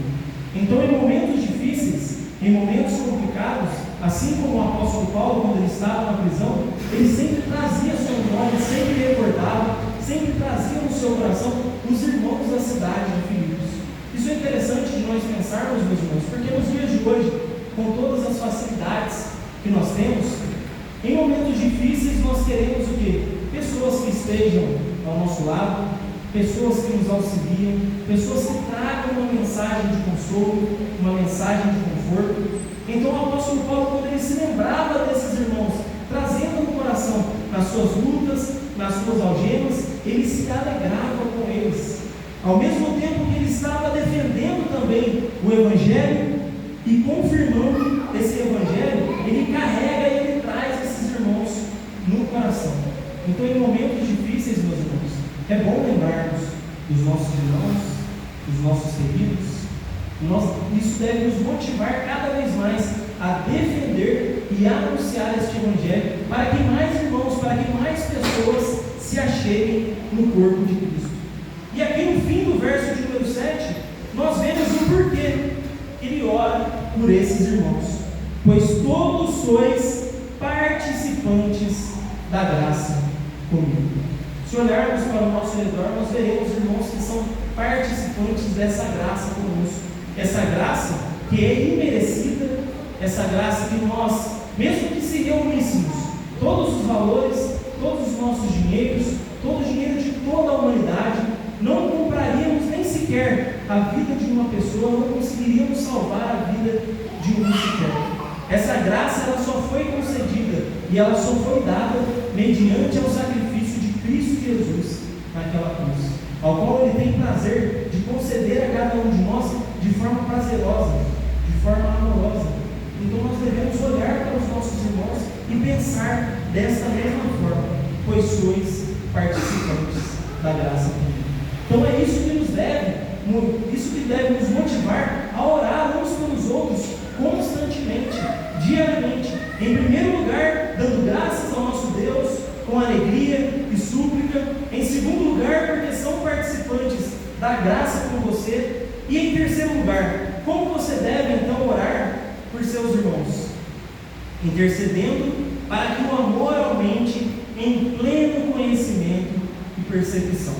Então, em momentos difíceis, em momentos complicados, assim como o apóstolo Paulo, quando ele estava na prisão, ele sempre trazia sua memória, sempre recordava, sempre trazia no seu coração os irmãos da cidade de Filipos. Isso é interessante de nós pensarmos, meus irmãos, porque nos dias de hoje, com todas as facilidades que nós temos, em momentos difíceis nós queremos o quê? Pessoas que estejam ao nosso lado, pessoas que nos auxiliam, pessoas que tragam uma mensagem de consolo, uma mensagem de conforto. Então o apóstolo Paulo, quando ele se lembrava desses irmãos, trazendo no coração, nas suas lutas, nas suas algemas, ele se alegrava com eles. Ao mesmo tempo que ele estava defendendo também o Evangelho e confirmando esse Evangelho, ele carrega e ele traz esses irmãos no coração. Então, em momentos difíceis, meus irmãos, é bom lembrarmos dos nossos irmãos, dos nossos queridos. Isso deve nos motivar cada vez mais a defender e anunciar este Evangelho, para que mais irmãos, para que mais pessoas se acheguem no corpo de Cristo. E aqui no fim do verso de número 7, nós vemos o porquê ele ora por esses irmãos. Pois todos sois participantes da graça comigo. Se olharmos para o nosso redor, nós veremos irmãos que são participantes dessa graça conosco. Essa graça que é imerecida, essa graça que nós, mesmo que se reuníssemos todos os valores, todos os nossos dinheiros, todo o dinheiro de toda a humanidade, não compraríamos nem sequer a vida de uma pessoa, não conseguiríamos salvar a vida de um sequer. Essa graça ela só foi concedida e ela só foi dada mediante ao sacrifício de Cristo Jesus naquela cruz, ao qual Ele tem prazer de conceder a cada um de nós de forma prazerosa, de forma amorosa. Então nós devemos olhar para os nossos irmãos e pensar desta mesma forma, pois sois participantes da graça de Deus. Então é isso que deve nos motivar a orar uns pelos outros constantemente, diariamente. Em primeiro lugar, dando graças ao nosso Deus com alegria e súplica. Em segundo lugar, porque são participantes da graça com você. E em terceiro lugar, como você deve então orar por seus irmãos? Intercedendo para que o amor aumente em pleno conhecimento e percepção.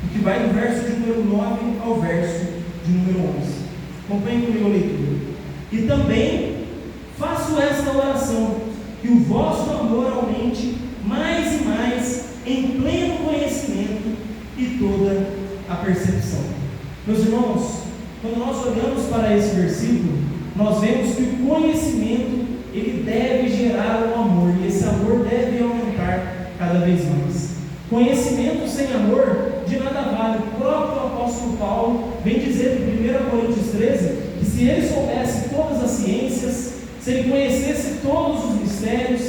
O que vai do verso de número 9 ao verso de número 11. Acompanhe comigo a leitura. E também faço esta oração, que o vosso amor aumente mais e mais em pleno conhecimento e toda a percepção. Meus irmãos, quando nós olhamos para esse versículo, nós vemos que o conhecimento ele deve gerar um amor, e esse amor deve aumentar cada vez mais. Conhecimento sem amor de nada vale. O próprio apóstolo Paulo vem dizer em 1 Coríntios 13 que se ele soubesse todas as ciências, se ele conhecesse todos os mistérios,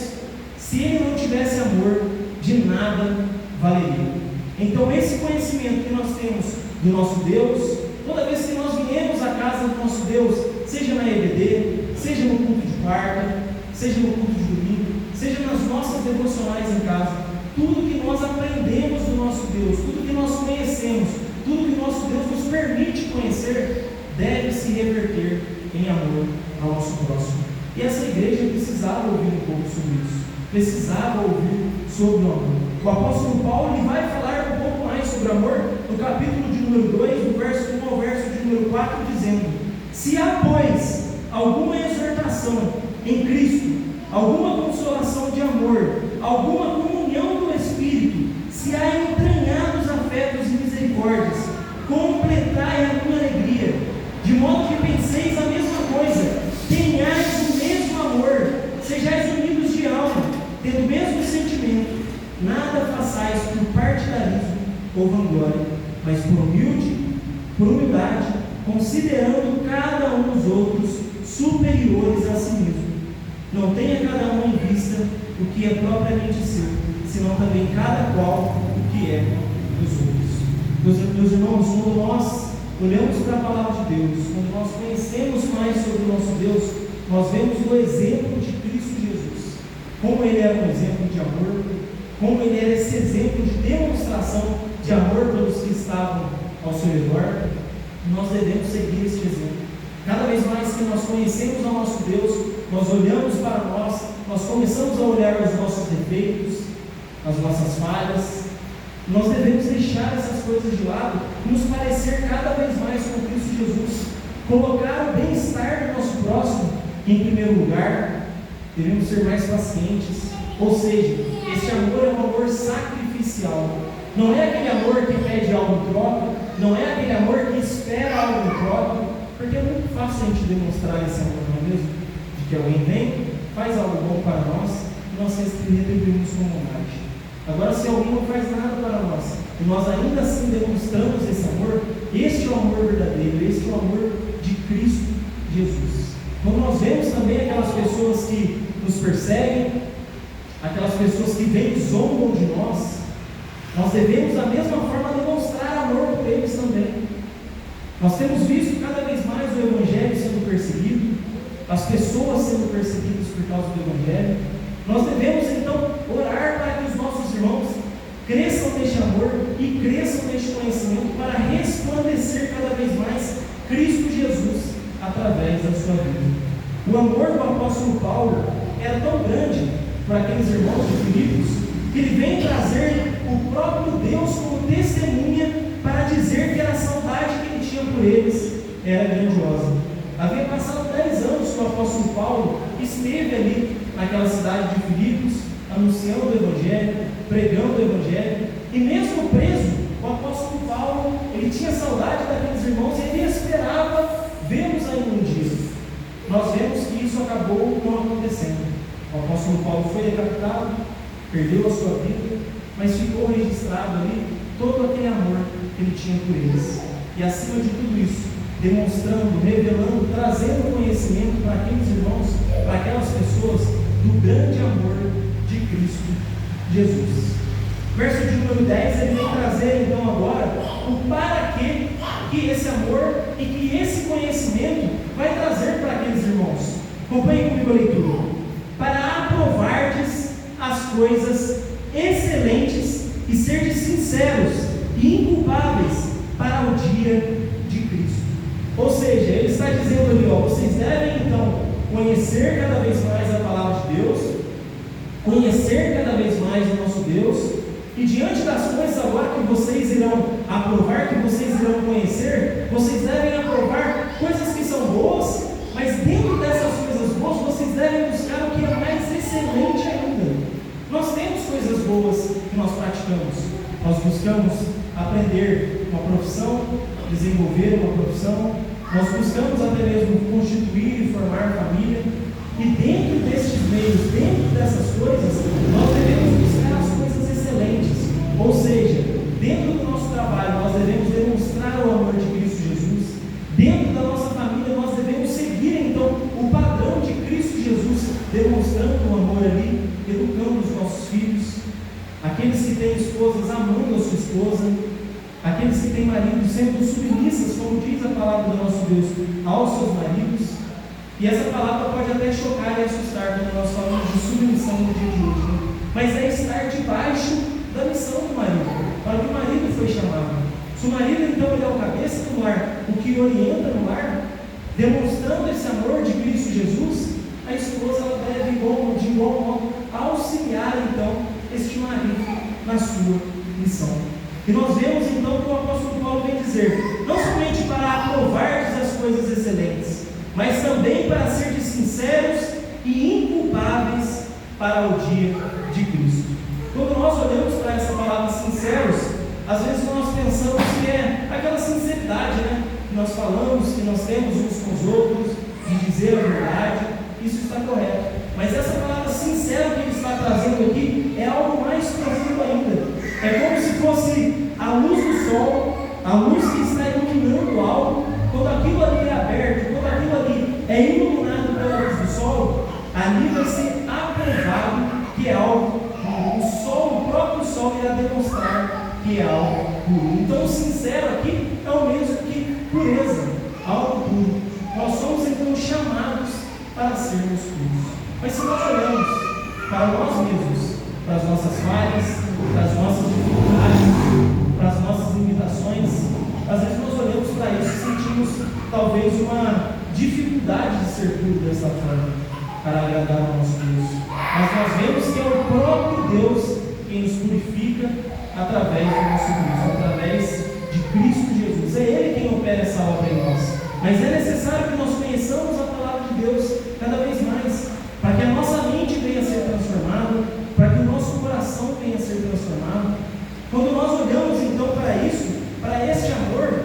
se ele não tivesse amor, de nada valeria. Então esse conhecimento que nós temos do nosso Deus, toda vez que nós viemos à casa do nosso Deus, seja na EBD, seja no culto de quarta, seja no culto de domingo, seja nas nossas devocionais em casa, tudo que nós aprendemos do nosso Deus, tudo que nós conhecemos, tudo que nosso Deus nos permite conhecer, deve se reverter em amor ao nosso próximo. E essa igreja precisava ouvir um pouco sobre isso, precisava ouvir sobre o amor. O apóstolo Paulo ele vai falar um pouco mais sobre o amor no capítulo de número 2, do verso 1 ao verso de número 4, dizendo: se há, pois, alguma exortação em Cristo, alguma consolação de amor, alguma comunhão do Espírito, se há entranhados afetos e misericórdias, completai a minha alegria, de modo que penseis a mesma coisa, tenhais o mesmo amor, sejais unidos de alma, tendo o mesmo sentimento, nada façais por partidarismo ou vanglória, mas por humildade, considerando cada um dos outros superiores a si mesmo. Não tenha cada um em vista o que é propriamente seu, senão também cada qual o que é dos outros. Meus irmãos, quando nós olhamos para a palavra de Deus, quando nós conhecemos mais sobre o nosso Deus, nós vemos o exemplo de Cristo Jesus, como Ele era um exemplo de amor, como Ele era esse exemplo de demonstração de amor pelos que estavam ao seu redor. Nós devemos seguir este exemplo. Cada vez mais que nós conhecemos ao nosso Deus, nós olhamos para nós começamos a olhar os nossos defeitos, as nossas falhas. Nós devemos deixar essas coisas de lado e nos parecer cada vez mais com Cristo Jesus, colocar o bem-estar do nosso próximo em primeiro lugar. Devemos ser mais pacientes, ou seja, este amor é um amor sacrificial. Não é aquele amor que pede algo em troca, não é aquele amor que espera algo em troca, porque é muito fácil a gente demonstrar esse amor, não é mesmo? De que alguém vem, faz algo bom para nós e nós retribuímos com bondade. Agora, se alguém não faz nada para nós e nós ainda assim demonstramos esse amor, este é o amor verdadeiro, este é o amor de Cristo Jesus. Então nós vemos também aquelas pessoas que nos perseguem, aquelas pessoas que vêm e zombam de nós, nós devemos da mesma forma demonstrar amor por eles também. Nós temos visto cada vez mais o Evangelho sendo perseguido, as pessoas sendo perseguidas por causa do Evangelho. Nós devemos então orar para que os nossos irmãos cresçam neste amor e cresçam neste conhecimento para resplandecer cada vez mais Cristo Jesus através da sua vida. O amor do apóstolo Paulo era tão grande para aqueles irmãos de Filipos que ele vem trazer o próprio Deus como testemunha para dizer que a saudade que ele tinha por eles era grandiosa. Havia passado 10 anos que o apóstolo Paulo esteve ali naquela cidade de Filipos, anunciando o Evangelho, pregando o Evangelho, e mesmo preso, o apóstolo Paulo, ele tinha saudade daqueles irmãos e ele esperava vê-los ainda um dia. Nós vemos que isso acabou não acontecendo. O apóstolo Paulo foi decapitado, perdeu a sua vida, mas ficou registrado ali todo aquele amor que ele tinha por eles. E acima de tudo isso, demonstrando, revelando, trazendo conhecimento para aqueles irmãos, para aquelas pessoas, do grande amor de Cristo Jesus. Verso de número 10, ele vem trazer então agora o para que esse amor e que esse conhecimento vai trazer para aqueles irmãos. Acompanhe comigo a leitura. Para aprovardes as coisas excelentes e serdes sinceros e inculpáveis para o dia de Cristo. Ou seja, ele está dizendo ali, vocês devem então conhecer cada vez mais a palavra de Deus, conhecer cada vez mais o nosso Deus, e diante das coisas agora que vocês irão aprovar, que vocês irão conhecer, vocês devem aprovar coisas que são boas, mas dentro dessas coisas boas, vocês devem buscar o que é mais excelente ainda. Nós temos coisas boas que nós praticamos, nós buscamos aprender uma profissão, desenvolver uma profissão, nós buscamos até mesmo constituir e formar família, e dentro destes meios, dentro dessas coisas, nós devemos buscar as coisas excelentes, ou seja, dentro do nosso trabalho nós devemos demonstrar o amor de Cristo Jesus, dentro da nossa família nós devemos seguir então o padrão de Cristo Jesus, demonstrando o amor ali, educando os nossos filhos, aqueles que têm esposas amando a sua esposa, aqueles que têm maridos sendo submissas, como diz a palavra do nosso Deus, aos seus maridos. E essa palavra pode até chocar e assustar quando nós falamos de submissão no dia de hoje, né? Mas é estar debaixo da missão do marido, para que o marido foi chamado. Se o marido então ele é o cabeça do lar, o que orienta no lar, demonstrando esse amor de Cristo Jesus, a esposa ela deve de igual modo auxiliar então este marido na sua missão. E nós vemos então que o apóstolo Paulo vem dizer, não somente para aprovar as coisas excelentes, mas também para serem sinceros e inculpáveis para o dia de Cristo. Quando nós olhamos para essa palavra sinceros, às vezes nós pensamos que é aquela sinceridade, né? Que nós falamos, que nós temos uns com os outros, de dizer a verdade, isso está correto. Mas essa palavra sincero que ele está trazendo aqui é algo mais profundo ainda. É como se fosse a luz do sol, a luz que está iluminando algo. Quando aquilo ali é aberto, quando aquilo ali é iluminado pela luz do sol, ali vai ser aprovado que é algo puro. O sol, o próprio sol irá demonstrar que é algo puro. Então o sincero aqui é o mesmo que pureza, algo puro. Nós somos então chamados para para sermos puros. Mas se nós olhamos para nós mesmos, para as nossas falhas, para as nossas dificuldades, para as nossas limitações, às vezes nós olhamos para isso e sentimos talvez uma dificuldade de ser puro dessa forma, para agradar ao nosso Deus. Mas nós vemos que é o próprio Deus quem nos purifica através do nosso Cristo, através de Cristo Jesus. É Ele quem opera essa obra em nós. Mas é necessário que nós conheçamos a palavra de Deus cada vez mais, para que a nossa mente venha a ser transformada, para que o nosso coração venha a ser transformado. Quando nós olhamos então para isso, para este amor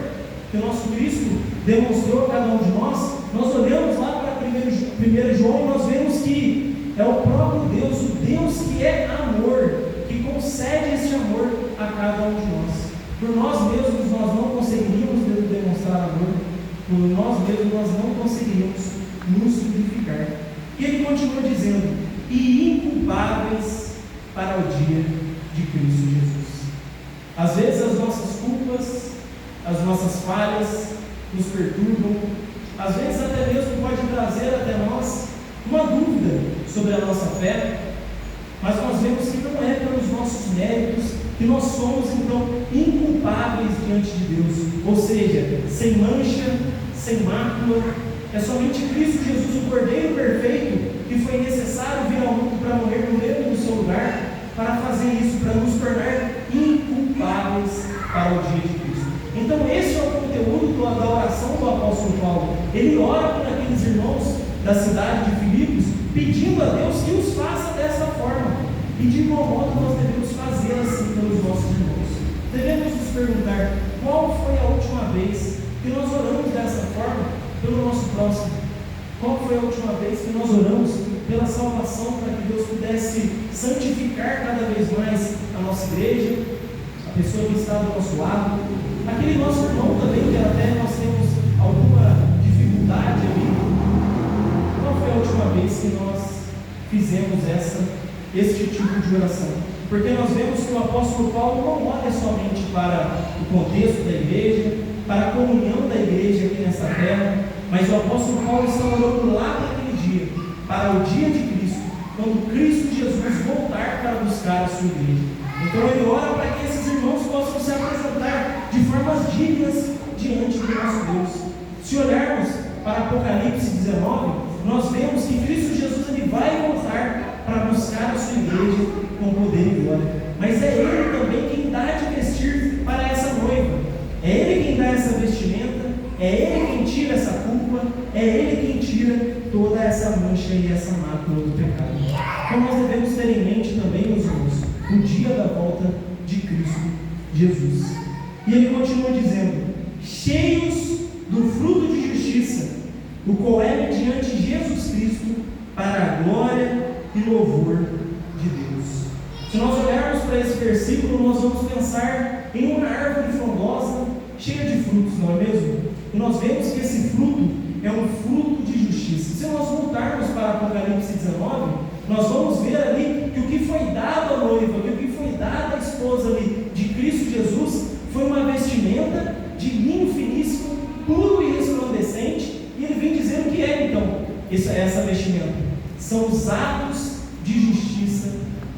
que o nosso Cristo demonstrou a cada um de nós, nós olhamos lá para 1 João e nós vemos que é o próprio Deus, o Deus que é amor, que concede este amor a cada um de nós. Por nós mesmos nós não conseguiríamos demonstrar amor, por nós mesmos nós não conseguiríamos nos purificar. E ele continua dizendo, e inculpáveis para o dia de Cristo Jesus. Às vezes as nossas culpas, as nossas falhas nos perturbam, às vezes até mesmo pode trazer até nós uma dúvida sobre a nossa fé, mas nós vemos que não é pelos nossos méritos que nós somos então inculpáveis diante de Deus, ou seja, sem mancha, sem mácula. É somente Cristo Jesus, o Cordeiro perfeito, que foi necessário vir ao mundo para morrer no meio do seu lugar, para fazer isso, para nos tornar inculpáveis para o dia de Cristo. Então esse é o conteúdo da oração do apóstolo Paulo. Ele ora por aqueles irmãos da cidade de Filipos, pedindo a Deus que os faça dessa forma. E de igual modo nós devemos fazer assim pelos nossos irmãos. Devemos nos perguntar, qual foi a última vez que nós oramos dessa forma pelo nosso próximo? Qual foi a última vez que nós oramos pela salvação, para que Deus pudesse santificar cada vez mais a nossa igreja, a pessoa que está do nosso lado, aquele nosso irmão também que até nós temos alguma dificuldade ali? Qual foi a última vez que nós fizemos este tipo de oração? Porque nós vemos que o apóstolo Paulo não olha somente para o contexto da igreja, para a comunhão da igreja aqui nessa terra, mas o apóstolo Paulo está orando lá naquele dia, para o dia de Cristo, quando Cristo Jesus voltar para buscar a sua igreja. Então ele ora para que esses irmãos possam se apresentar de formas dignas diante do nosso Deus. Se olharmos para Apocalipse 19, nós vemos que Cristo Jesus ele vai voltar para buscar a sua igreja com poder e glória. Mas é Ele também quem dá de vestir para essa noiva. É Ele quem dá essa vestimenta, é Ele quem tira essa culpa, é Ele quem tira toda essa mancha e essa mácula do pecado. Então nós devemos ter em mente também, meus irmãos, o dia da volta de Cristo Jesus. E ele continua dizendo, cheios do fruto de justiça, o qual é mediante Jesus Cristo para a glória e louvor de Deus. Se nós olharmos para esse versículo, nós vamos pensar em uma árvore frondosa, cheia de frutos, não é mesmo? E nós vemos que esse fruto é um fruto de justiça. Se nós voltarmos para Apocalipse 19, nós vamos ver ali que o que foi dado à noiva, que o que foi dado à esposa ali de Cristo Jesus, foi uma vestimenta de linho finíssimo, puro e resplandecente. E ele vem dizer o que é então essa vestimenta. São os atos de justiça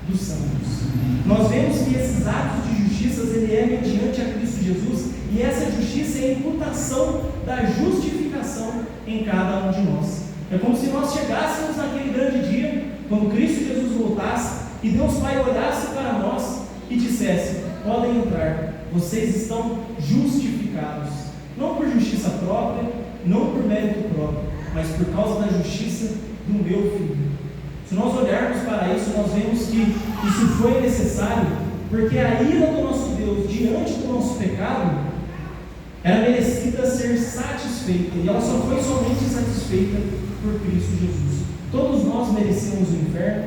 dos santos. Nós vemos que esses atos de justiça ele é mediante a Cristo Jesus, e essa justiça é a imputação da justificação em cada um de nós. É como se nós chegássemos naquele grande dia, quando Cristo Jesus voltasse, e Deus Pai olhasse para nós e dissesse, podem entrar, vocês estão justificados, não por justiça própria, não por mérito próprio, mas por causa da justiça do meu Filho. Se nós olharmos para isso, nós vemos que isso foi necessário, porque a ira do nosso Deus diante do nosso pecado era merecida ser satisfeita, e ela só foi somente satisfeita por Cristo Jesus. Todos nós merecemos o inferno,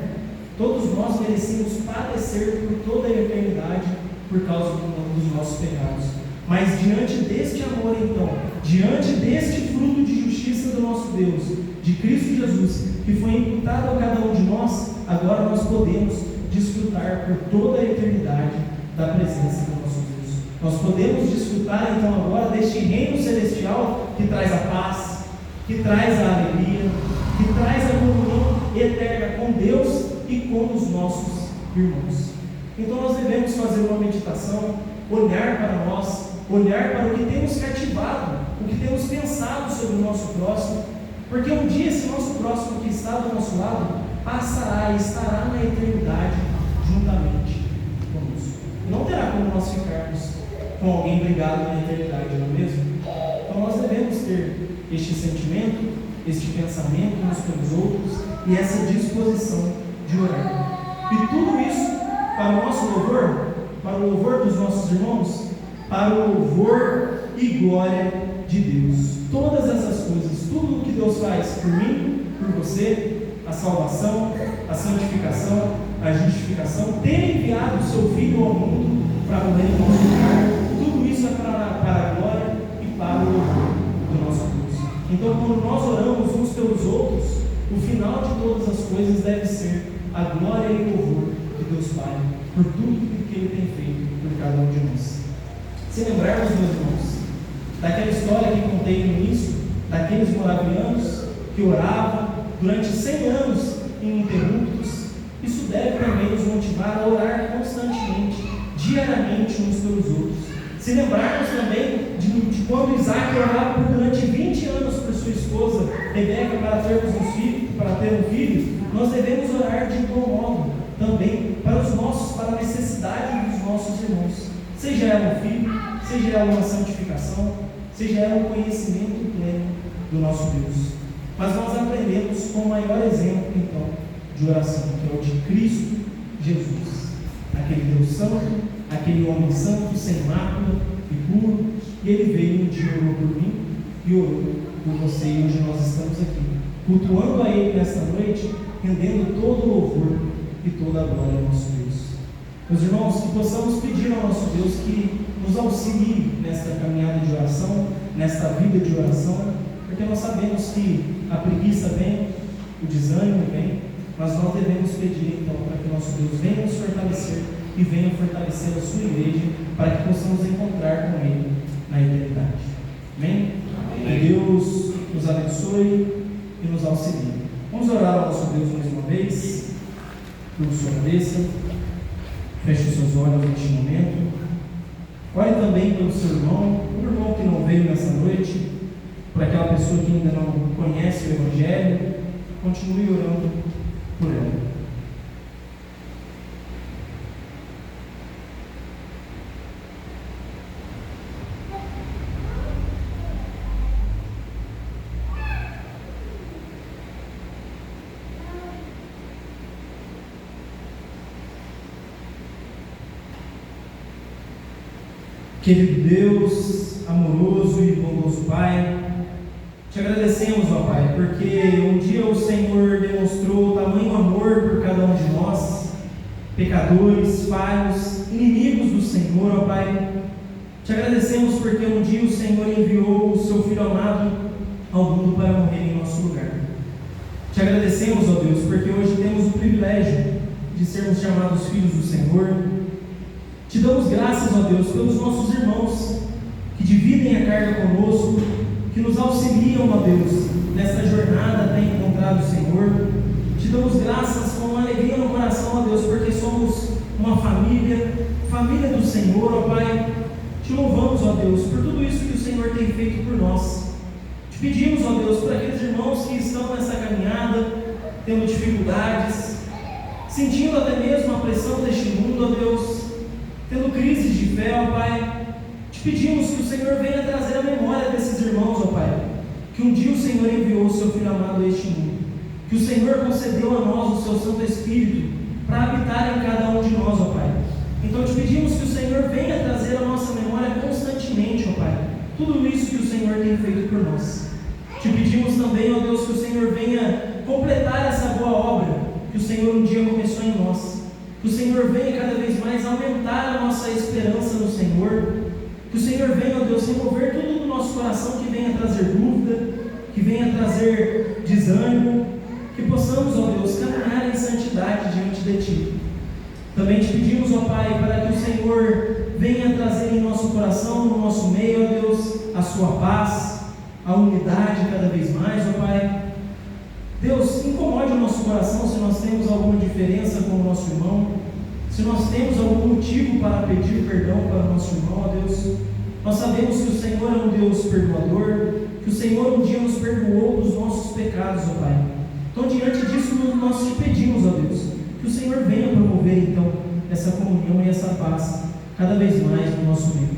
todos nós merecemos padecer por toda a eternidade por causa dos nossos pecados. Mas diante deste amor então, diante deste fruto de justiça do nosso Deus, de Cristo Jesus, que foi imputado a cada um de nós, agora nós podemos desfrutar por toda a eternidade da presença do nosso Deus. Nós podemos desfrutar então agora deste reino celestial que traz a paz, que traz a alegria, que traz a nossos irmãos. Então nós devemos fazer uma meditação, olhar para nós, olhar para o que temos cativado, o que temos pensado sobre o nosso próximo, porque um dia esse nosso próximo que está do nosso lado passará e estará na eternidade juntamente conosco. Não terá como nós ficarmos com alguém brigado na eternidade, não é mesmo? Então nós devemos ter este sentimento, este pensamento uns pelos outros e essa disposição de orar. E tudo isso para o nosso louvor, para o louvor dos nossos irmãos, para o louvor e glória de Deus. Todas essas coisas, tudo o que Deus faz por mim, por você, a salvação, a santificação, a justificação, ter enviado o seu Filho ao mundo para morrer em nosso lugar, tudo isso é para a glória e para o louvor do nosso Deus. Então, quando nós oramos uns pelos outros, o final de todas as coisas deve ser a glória e o louvor de Deus Pai, por tudo que Ele tem feito por cada um de nós. Se lembrarmos, meus irmãos, daquela história que contei no início, daqueles moravianos que oravam durante 100 anos ininterruptos, isso deve também nos motivar a orar constantemente, diariamente uns pelos outros. Se lembrarmos também de quando Isaac orava por durante 20 anos por sua esposa Rebeca para ter um filho, nós devemos orar de igual modo também para a necessidade dos nossos irmãos, seja ela um filho, seja ela uma santificação, seja ela um conhecimento pleno do nosso Deus. Mas nós aprendemos com o maior exemplo então de oração, que é o de Cristo Jesus, aquele Deus santo, aquele homem santo, sem mácula e puro, e ele veio um dia, orou por mim e orou por você, e hoje nós estamos aqui, cultuando a Ele nesta noite, rendendo todo o louvor e toda a glória ao nosso Deus. Meus irmãos, que possamos pedir ao nosso Deus que nos auxilie nesta caminhada de oração, nesta vida de oração, porque nós sabemos que a preguiça vem, o desânimo vem, mas nós devemos pedir então para que o nosso Deus venha nos fortalecer e venha fortalecer a sua igreja para que possamos encontrar com Ele na eternidade. Amém? Amém. Que Deus nos abençoe e nos auxilie. Vamos orar ao nosso Deus mais uma vez. Por sua cabeça, feche os seus olhos neste momento. Ore também pelo seu irmão, o irmão que não veio nessa noite, por aquela pessoa que ainda não conhece o Evangelho. Continue orando por ela. Querido Deus, amoroso e bondoso Pai, te agradecemos, ó Pai, porque um dia o Senhor demonstrou tamanho amor por cada um de nós, pecadores, falhos, inimigos do Senhor, ó Pai. Te agradecemos porque um dia o Senhor enviou o seu Filho amado ao mundo para morrer em nosso lugar. Te agradecemos, ó Deus, porque hoje temos o privilégio de sermos chamados filhos do Senhor. Te damos graças, ó Deus, pelos nossos irmãos que dividem a carga conosco, que nos auxiliam, ó Deus, nessa jornada até encontrar o Senhor. Te damos graças com uma alegria no coração, ó Deus, porque somos uma família do Senhor, ó Pai. Te louvamos, ó Deus, por tudo isso que o Senhor tem feito por nós. Te pedimos, ó Deus, por aqueles irmãos que estão nessa caminhada, tendo dificuldades, sentindo até mesmo a pressão deste mundo, ó Deus, tendo crises de fé, ó Pai. Te pedimos que o Senhor venha trazer a memória desses irmãos, ó Pai, que um dia o Senhor enviou o seu Filho amado a este mundo, que o Senhor concedeu a nós o seu Santo Espírito para habitar em cada um de nós, ó Pai. Então te pedimos que o Senhor venha trazer a nossa memória constantemente, ó Pai, tudo isso que o Senhor tem feito por nós. Te pedimos também, ó Deus, que o Senhor venha completar essa boa obra que o Senhor um dia começou em nós. Que o Senhor venha cada vez mais aumentar a nossa esperança no Senhor. Que o Senhor venha, ó Deus, remover tudo do nosso coração que venha trazer dúvida, que venha trazer desânimo. Que possamos, ó Deus, caminhar em santidade diante de Ti. Também te pedimos, ó Pai, para que o Senhor venha trazer em nosso coração, no nosso meio, ó Deus, a Sua paz, a unidade cada vez mais, ó Pai. Deus, incomode o nosso coração se nós temos alguma diferença com o nosso irmão, se nós temos algum motivo para pedir perdão para o nosso irmão, ó Deus. Nós sabemos que o Senhor é um Deus perdoador, que o Senhor um dia nos perdoou dos nossos pecados, ó Pai. Então, diante disso, nós te pedimos, ó Deus, que o Senhor venha promover, então, essa comunhão e essa paz cada vez mais no nosso meio.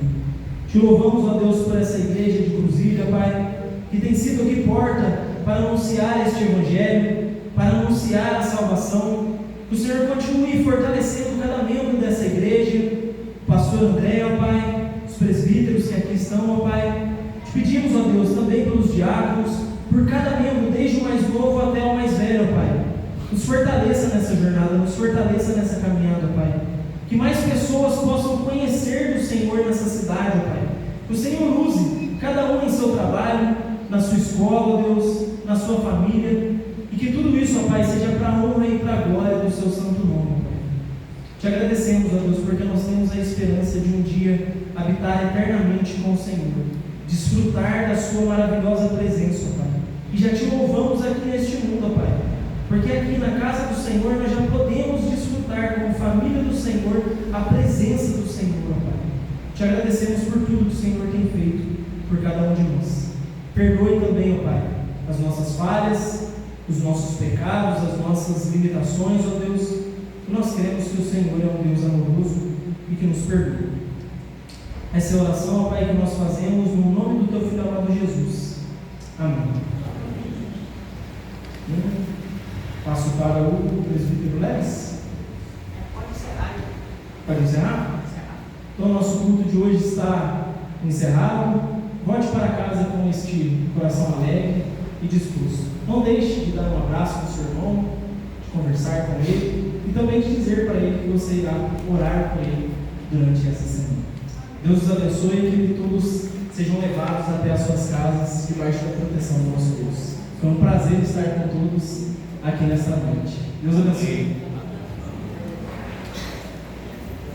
Te louvamos, ó Deus, por essa igreja de Cruzilha, Pai, que tem sido aqui porta para anunciar este Evangelho, para anunciar a salvação. Que o Senhor continue fortalecendo cada membro dessa igreja, o pastor André, ó Pai, os presbíteros que aqui estão, ó Pai. Te pedimos, ó Deus, também pelos diáconos, por cada membro, desde o mais novo até o mais velho, ó Pai. Nos fortaleça nessa jornada, nos fortaleça nessa caminhada, ó Pai. Que mais pessoas possam conhecer do Senhor nessa cidade, ó Pai. Que o Senhor use cada um em seu trabalho, na sua escola, ó Deus, na sua família, e que tudo isso, ó Pai, seja para a honra e para a glória do seu santo nome, ó Pai. Te agradecemos, ó Deus, porque nós temos a esperança de um dia habitar eternamente com o Senhor, desfrutar da sua maravilhosa presença, ó Pai. E já te louvamos aqui neste mundo, ó Pai, porque aqui na casa do Senhor nós já podemos desfrutar como família do Senhor a presença do Senhor, ó Pai. Te agradecemos por tudo que o Senhor tem feito por cada um de nós. Perdoe também, ó Pai, as nossas falhas, os nossos pecados, as nossas limitações, ó Deus. E nós cremos que o Senhor é um Deus amoroso e que nos perdoa. Essa é a oração, ó Pai, que nós fazemos no nome do Teu Filho amado Jesus. Amém. Passo para o presbítero Leves. Pode encerrar. Pode encerrar? Então, nosso culto de hoje está encerrado. Volte para casa com este coração alegre e disposto. Não deixe de dar um abraço no seu irmão, de conversar com ele e também de dizer para ele que você irá orar por ele durante essa semana. Deus os abençoe e que todos sejam levados até as suas casas debaixo da proteção do nosso Deus. Foi um prazer estar com todos aqui nessa noite. Deus abençoe.